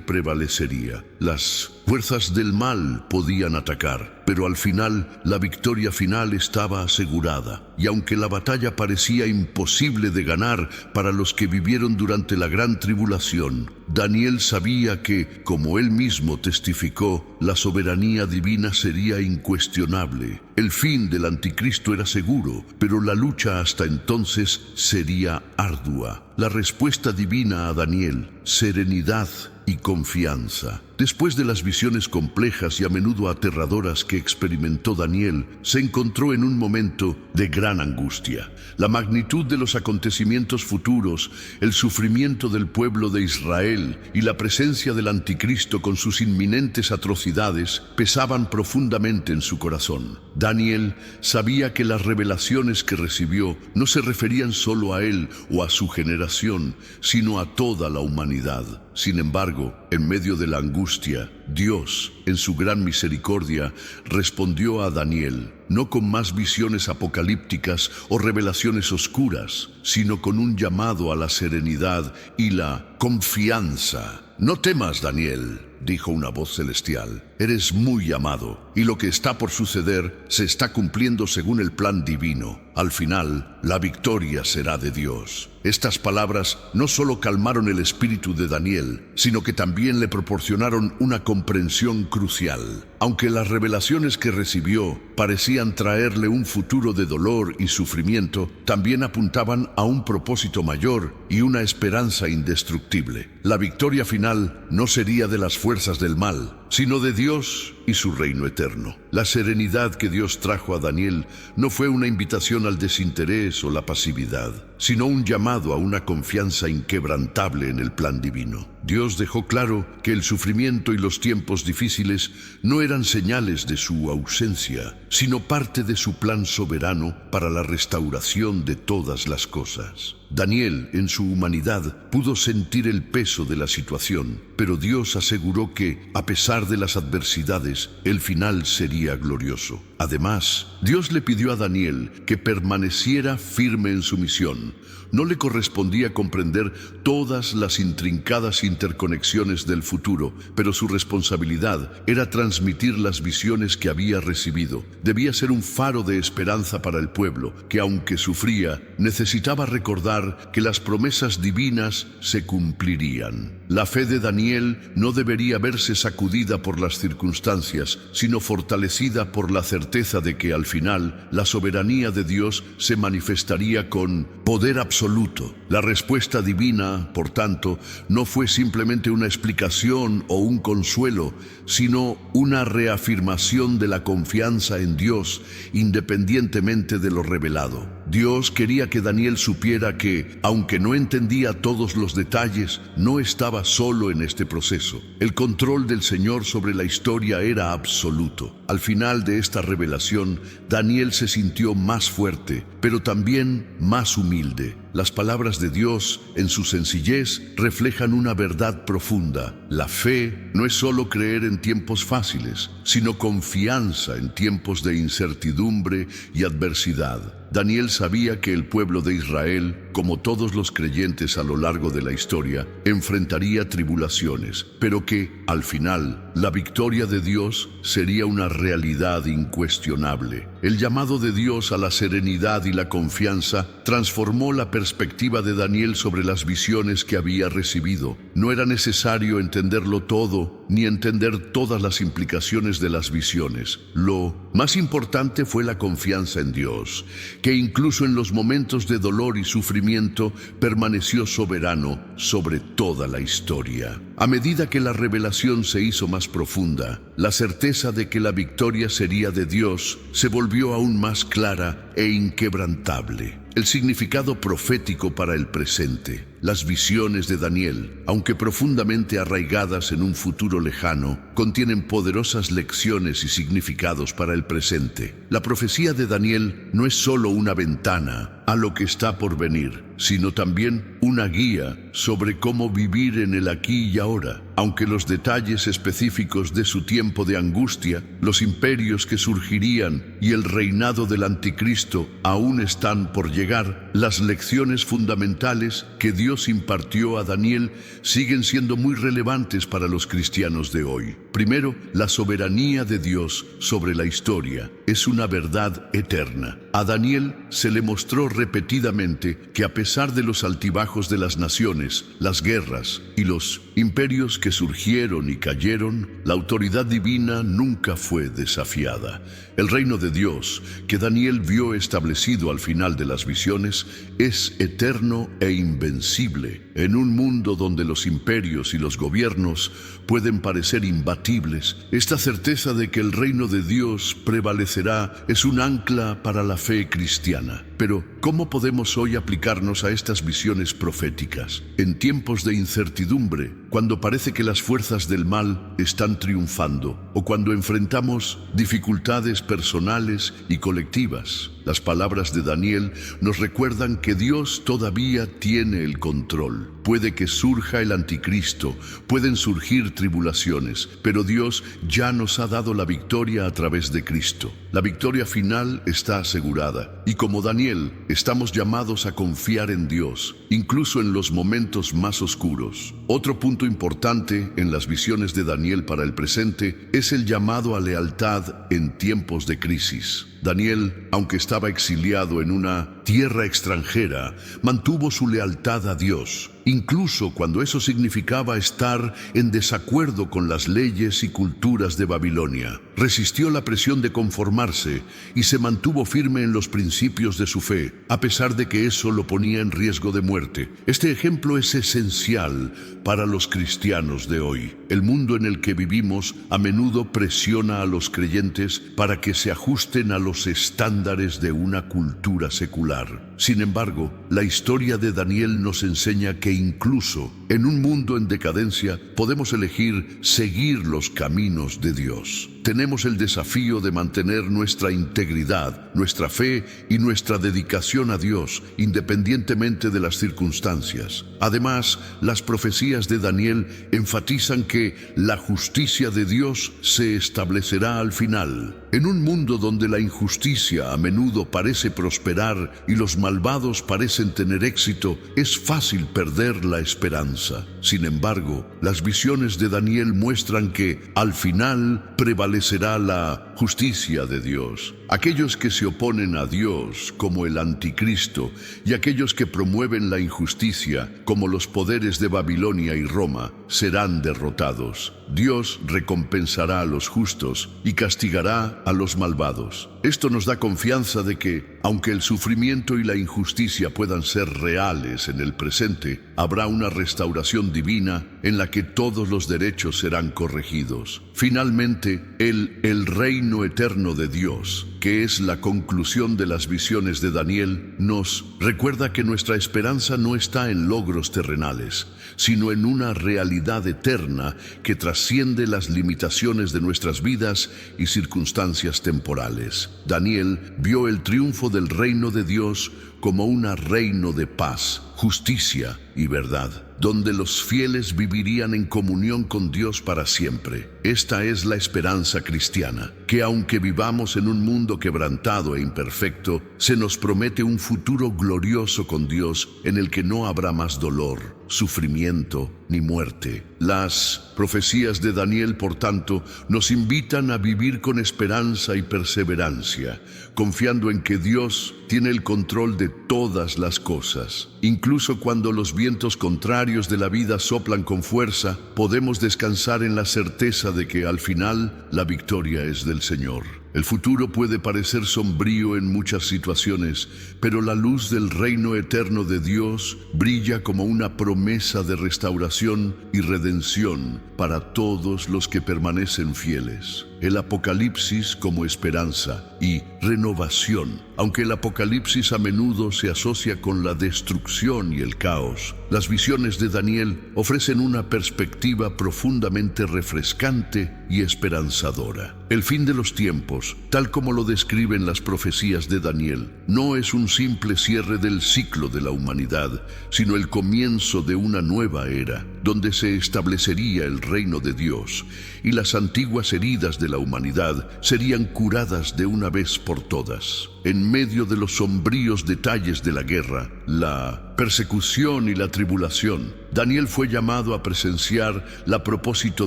prevalecería. Las fuerzas del mal podían atacar, pero al final la victoria final estaba asegurada. Y aunque la batalla parecía imposible de ganar para los que vivieron durante la gran tribulación, Daniel sabía que, como él mismo testificó, la soberanía divina sería incuestionable. El fin del anticristo era seguro, pero la lucha hasta entonces sería ardua. La respuesta divina a Daniel: serenidad y confianza. Después de las visiones complejas y a menudo aterradoras que experimentó Daniel, se encontró en un momento de gran angustia. La magnitud de los acontecimientos futuros, el sufrimiento del pueblo de Israel y la presencia del anticristo con sus inminentes atrocidades pesaban profundamente en su corazón. Daniel sabía que las revelaciones que recibió no se referían solo a él o a su generación, sino a toda la humanidad. Sin embargo, en medio de la angustia, Dios, en su gran misericordia, respondió a Daniel, no con más visiones apocalípticas o revelaciones oscuras, sino con un llamado a la serenidad y la confianza. No temas, Daniel. dijo una voz celestial, eres muy amado, y lo que está por suceder se está cumpliendo según el plan divino. Al final, la victoria será de Dios. Estas palabras no solo calmaron el espíritu de Daniel, sino que también le proporcionaron una comprensión crucial. Aunque las revelaciones que recibió parecían traerle un futuro de dolor y sufrimiento, también apuntaban a un propósito mayor y una esperanza indestructible. La victoria final no sería de las fuerzas del mal, sino de Dios y su reino eterno. La serenidad que Dios trajo a Daniel no fue una invitación al desinterés o la pasividad, sino un llamado a una confianza inquebrantable en el plan divino. Dios dejó claro que el sufrimiento y los tiempos difíciles no eran señales de su ausencia, sino parte de su plan soberano para la restauración de todas las cosas. Daniel, en su humanidad, pudo sentir el peso de la situación, pero Dios aseguró que, a pesar de las adversidades, el final sería glorioso. Además, Dios le pidió a Daniel que permaneciera firme en su misión. No le correspondía comprender todas las intrincadas interconexiones del futuro, pero su responsabilidad era transmitir las visiones que había recibido. Debía ser un faro de esperanza para el pueblo, que aunque sufría, necesitaba recordar que las promesas divinas se cumplirían. La fe de Daniel no debería verse sacudida por las circunstancias, sino fortalecida por la certeza de que al final la soberanía de Dios se manifestaría con poder absoluto. La respuesta divina, por tanto, no fue simplemente una explicación o un consuelo, sino una reafirmación de la confianza en Dios, independientemente de lo revelado. Dios quería que Daniel supiera que, aunque no entendía todos los detalles, no estaba solo en este proceso. El control del Señor sobre la historia era absoluto. Al final de esta revelación, Daniel se sintió más fuerte, pero también más humilde. Las palabras de Dios, en su sencillez, reflejan una verdad profunda. La fe no es solo creer en tiempos fáciles, sino confianza en tiempos de incertidumbre y adversidad. Daniel sabía que el pueblo de Israel, como todos los creyentes a lo largo de la historia, enfrentaría tribulaciones, pero que, al final, la victoria de Dios sería una realidad incuestionable. El llamado de Dios a la serenidad y la confianza transformó la perspectiva de Daniel sobre las visiones que había recibido. No era necesario entenderlo todo, ni entender todas las implicaciones de las visiones. Lo más importante fue la confianza en Dios, que incluso en los momentos de dolor y sufrimiento permaneció soberano sobre toda la historia. A medida que la revelación se hizo más profunda, la certeza de que la victoria sería de Dios se volvió aún más clara e inquebrantable. El significado profético para el presente. Las visiones de Daniel, aunque profundamente arraigadas en un futuro lejano, contienen poderosas lecciones y significados para el presente. La profecía de Daniel no es solo una ventana a lo que está por venir, sino también una guía sobre cómo vivir en el aquí y ahora. Aunque los detalles específicos de su tiempo de angustia, los imperios que surgirían y el reinado del anticristo aún están por llegar, las lecciones fundamentales que Dios impartió a Daniel siguen siendo muy relevantes para los cristianos de hoy. Primero, la soberanía de Dios sobre la historia es una verdad eterna. A Daniel se le mostró repetidamente que a pesar de los altibajos de las naciones, las guerras y los imperios que surgieron y cayeron, la autoridad divina nunca fue desafiada. El reino de Dios, que Daniel vio establecido al final de las visiones, es eterno e invencible. En un mundo donde los imperios y los gobiernos pueden parecer imbatibles, esta certeza de que el reino de Dios prevalecerá es un ancla para la fe cristiana. Pero, ¿cómo podemos hoy aplicarnos a estas visiones proféticas? En tiempos de incertidumbre, cuando parece que las fuerzas del mal están triunfando, o cuando enfrentamos dificultades personales y colectivas, las palabras de Daniel nos recuerdan que Dios todavía tiene el control. Puede que surja el anticristo, pueden surgir tribulaciones, pero Dios ya nos ha dado la victoria a través de Cristo. La victoria final está asegurada, y como Daniel Daniel, estamos llamados a confiar en Dios, incluso en los momentos más oscuros. Otro punto importante en las visiones de Daniel para el presente es el llamado a lealtad en tiempos de crisis. Daniel, aunque estaba exiliado en una tierra extranjera, mantuvo su lealtad a Dios, incluso cuando eso significaba estar en desacuerdo con las leyes y culturas de Babilonia. Resistió la presión de conformarse y se mantuvo firme en los principios de su fe, a pesar de que eso lo ponía en riesgo de muerte. Este ejemplo es esencial para los cristianos de hoy. El mundo en el que vivimos a menudo presiona a los creyentes para que se ajusten a los estándares de una cultura secular. Sin embargo, la historia de Daniel nos enseña que incluso en un mundo en decadencia podemos elegir seguir los caminos de Dios. Tenemos el desafío de mantener nuestra integridad, nuestra fe y nuestra dedicación a Dios, independientemente de las circunstancias. Además, las profecías de Daniel enfatizan que la justicia de Dios se establecerá al final. En un mundo donde la injusticia a menudo parece prosperar y los malvados parecen tener éxito, es fácil perder la esperanza. Sin embargo, las visiones de Daniel muestran que, al final, prevalecerá la justicia de Dios. Aquellos que se oponen a Dios, como el anticristo, y aquellos que promueven la injusticia, como los poderes de Babilonia y Roma, serán derrotados. Dios recompensará a los justos y castigará a los malvados. Esto nos da confianza de que, aunque el sufrimiento y la injusticia puedan ser reales en el presente, habrá una restauración divina en la que todos los derechos serán corregidos. Finalmente, el reino eterno de Dios, que es la conclusión de las visiones de Daniel, nos recuerda que nuestra esperanza no está en logros terrenales, sino en una realidad eterna que trasciende las limitaciones de nuestras vidas y circunstancias temporales. Daniel vio el triunfo del reino de Dios como un reino de paz, justicia y verdad, donde los fieles vivirían en comunión con Dios para siempre. Esta es la esperanza cristiana, que aunque vivamos en un mundo quebrantado e imperfecto, se nos promete un futuro glorioso con Dios en el que no habrá más dolor, sufrimiento ni muerte. Las profecías de Daniel, por tanto, nos invitan a vivir con esperanza y perseverancia, confiando en que Dios tiene el control de todas las cosas. Incluso cuando los vientos contrarios de la vida soplan con fuerza, podemos descansar en la certeza de que al final la victoria es del Señor. El futuro puede parecer sombrío en muchas situaciones, pero la luz del reino eterno de Dios brilla como una promesa de restauración y redención para todos los que permanecen fieles. El Apocalipsis como esperanza y renovación. Aunque el Apocalipsis a menudo se asocia con la destrucción y el caos, las visiones de Daniel ofrecen una perspectiva profundamente refrescante y esperanzadora. El fin de los tiempos, tal como lo describen las profecías de Daniel, no es un simple cierre del ciclo de la humanidad, sino el comienzo de una nueva era, donde se establecería el reino de Dios y las antiguas heridas de la humanidad serían curadas de una vez por todas. En medio de los sombríos detalles de la guerra, la persecución y la tribulación, Daniel fue llamado a presenciar el propósito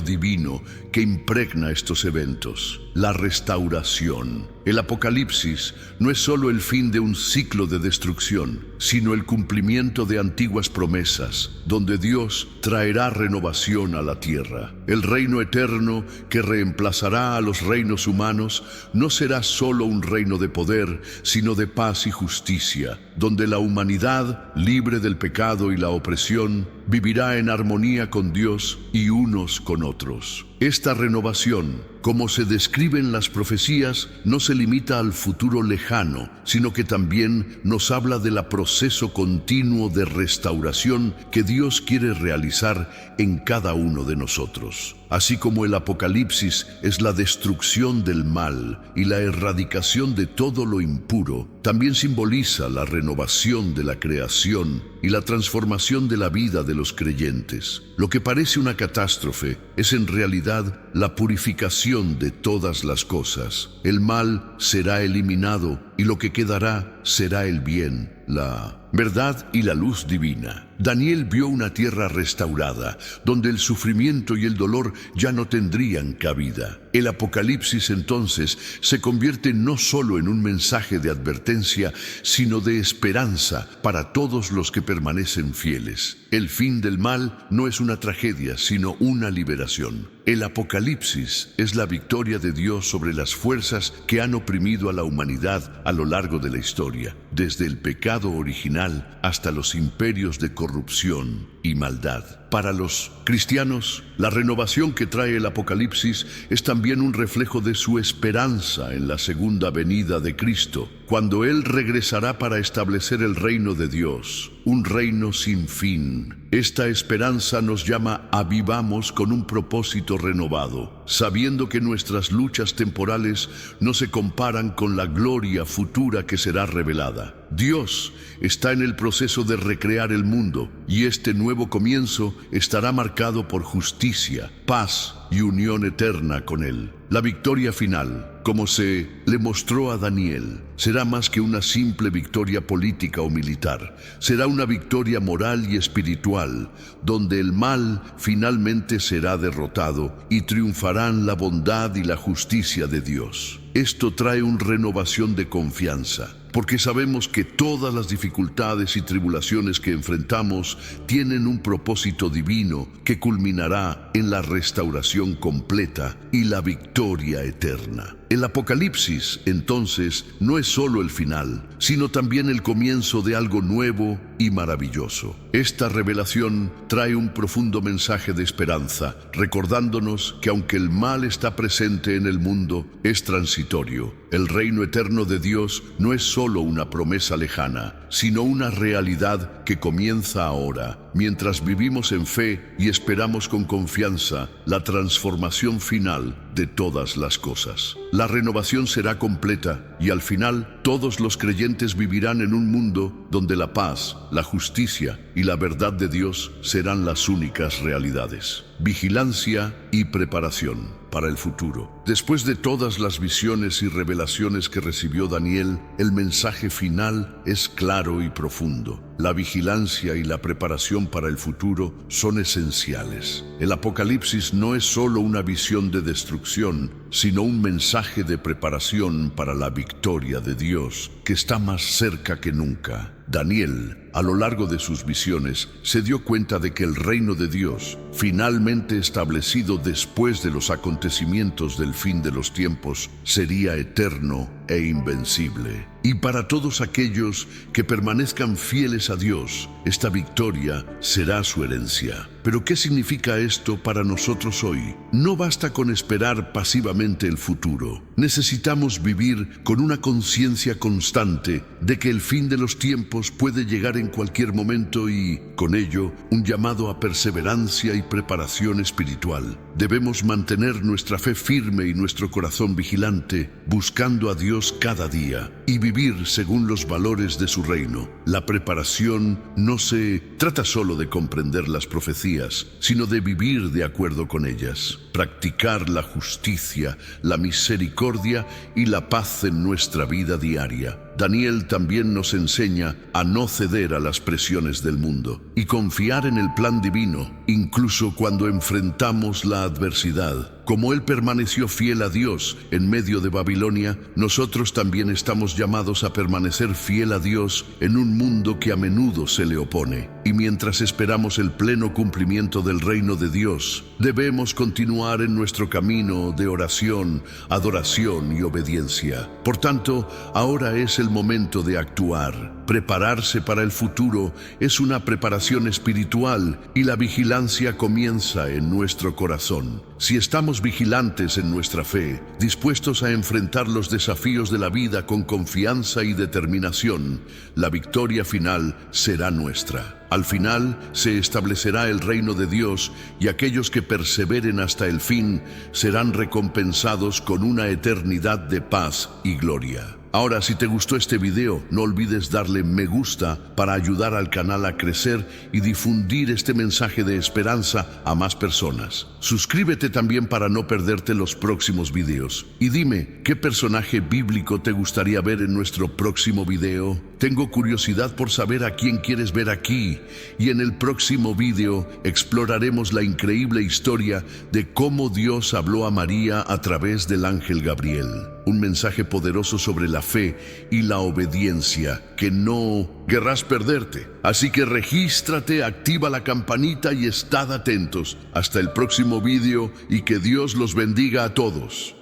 divino que impregna estos eventos, la restauración. El Apocalipsis no es solo el fin de un ciclo de destrucción, sino el cumplimiento de antiguas promesas, donde Dios traerá renovación a la tierra. El reino eterno que reemplazará a los reinos humanos no será solo un reino de poder, sino de paz y justicia, donde la humanidad, libre del pecado y la opresión, vivirá en armonía con Dios y unos con otros. Esta renovación, como se describe en las profecías, no se limita al futuro lejano, sino que también nos habla del proceso continuo de restauración que Dios quiere realizar en cada uno de nosotros. Así como el Apocalipsis es la destrucción del mal y la erradicación de todo lo impuro, también simboliza la renovación de la creación y la transformación de la vida de los creyentes. Lo que parece una catástrofe es en realidad la purificación de todas las cosas. El mal será eliminado y lo que quedará será el bien, la verdad y la luz divina. Daniel vio una tierra restaurada, donde el sufrimiento y el dolor ya no tendrían cabida. El Apocalipsis entonces se convierte no solo en un mensaje de advertencia, sino de esperanza para todos los que permanecen fieles. El fin del mal no es una tragedia, sino una liberación. El Apocalipsis es la victoria de Dios sobre las fuerzas que han oprimido a la humanidad a lo largo de la historia, desde el pecado original hasta los imperios de corrupción y maldad. Para los cristianos, la renovación que trae el Apocalipsis es también un reflejo de su esperanza en la segunda venida de Cristo, cuando Él regresará para establecer el reino de Dios, un reino sin fin. Esta esperanza nos llama a vivamos con un propósito renovado, sabiendo que nuestras luchas temporales no se comparan con la gloria futura que será revelada. Dios está en el proceso de recrear el mundo, y este nuevo comienzo estará marcado por justicia, paz y unión eterna con Él. La victoria final, como se le mostró a Daniel, será más que una simple victoria política o militar. Será una victoria moral y espiritual, donde el mal finalmente será derrotado y triunfarán la bondad y la justicia de Dios. Esto trae una renovación de confianza, porque sabemos que todas las dificultades y tribulaciones que enfrentamos tienen un propósito divino que culminará en la restauración completa y la victoria eterna. El Apocalipsis, entonces, no es solo el final, sino también el comienzo de algo nuevo y maravilloso. Esta revelación trae un profundo mensaje de esperanza, recordándonos que aunque el mal está presente en el mundo, es transitorio. El reino eterno de Dios no es solo una promesa lejana, sino una realidad que comienza ahora, mientras vivimos en fe y esperamos con confianza la transformación final de todas las cosas. La renovación será completa y al final todos los creyentes vivirán en un mundo donde la paz, la justicia y la verdad de Dios serán las únicas realidades. Vigilancia y preparación para el futuro. Después de todas las visiones y revelaciones que recibió Daniel, el mensaje final es claro y profundo. La vigilancia y la preparación para el futuro son esenciales. El Apocalipsis no es solo una visión de destrucción, sino un mensaje de preparación para la victoria de Dios, que está más cerca que nunca. Daniel, a lo largo de sus visiones, se dio cuenta de que el reino de Dios, finalmente establecido después de los acontecimientos del fin de los tiempos, sería eterno e invencible. Y para todos aquellos que permanezcan fieles a Dios, esta victoria será su herencia. Pero ¿qué significa esto para nosotros hoy? No basta con esperar pasivamente el futuro. Necesitamos vivir con una conciencia constante de que el fin de los tiempos puede llegar en cualquier momento y, con ello, un llamado a perseverancia y preparación espiritual. Debemos mantener nuestra fe firme y nuestro corazón vigilante, buscando a Dios cada día y vivir según los valores de su reino. La preparación no se trata solo de comprender las profecías, sino de vivir de acuerdo con ellas, practicar la justicia, la misericordia y la paz en nuestra vida diaria. Daniel también nos enseña a no ceder a las presiones del mundo y confiar en el plan divino, incluso cuando enfrentamos la adversidad. Como Él permaneció fiel a Dios en medio de Babilonia, nosotros también estamos llamados a permanecer fiel a Dios en un mundo que a menudo se le opone. Y mientras esperamos el pleno cumplimiento del reino de Dios, debemos continuar en nuestro camino de oración, adoración y obediencia. Por tanto, ahora es el momento de actuar. Prepararse para el futuro es una preparación espiritual y la vigilancia comienza en nuestro corazón. Si estamos vigilantes en nuestra fe, dispuestos a enfrentar los desafíos de la vida con confianza y determinación, la victoria final será nuestra. Al final se establecerá el reino de Dios y aquellos que perseveren hasta el fin serán recompensados con una eternidad de paz y gloria. Ahora, si te gustó este video, no olvides darle me gusta para ayudar al canal a crecer y difundir este mensaje de esperanza a más personas. Suscríbete también para no perderte los próximos videos. Y dime, ¿qué personaje bíblico te gustaría ver en nuestro próximo video? Tengo curiosidad por saber a quién quieres ver aquí. Y en el próximo video exploraremos la increíble historia de cómo Dios habló a María a través del ángel Gabriel. Un mensaje poderoso sobre la fe y la obediencia que no querrás perderte. Así que regístrate, activa la campanita y estad atentos. Hasta el próximo video y que Dios los bendiga a todos.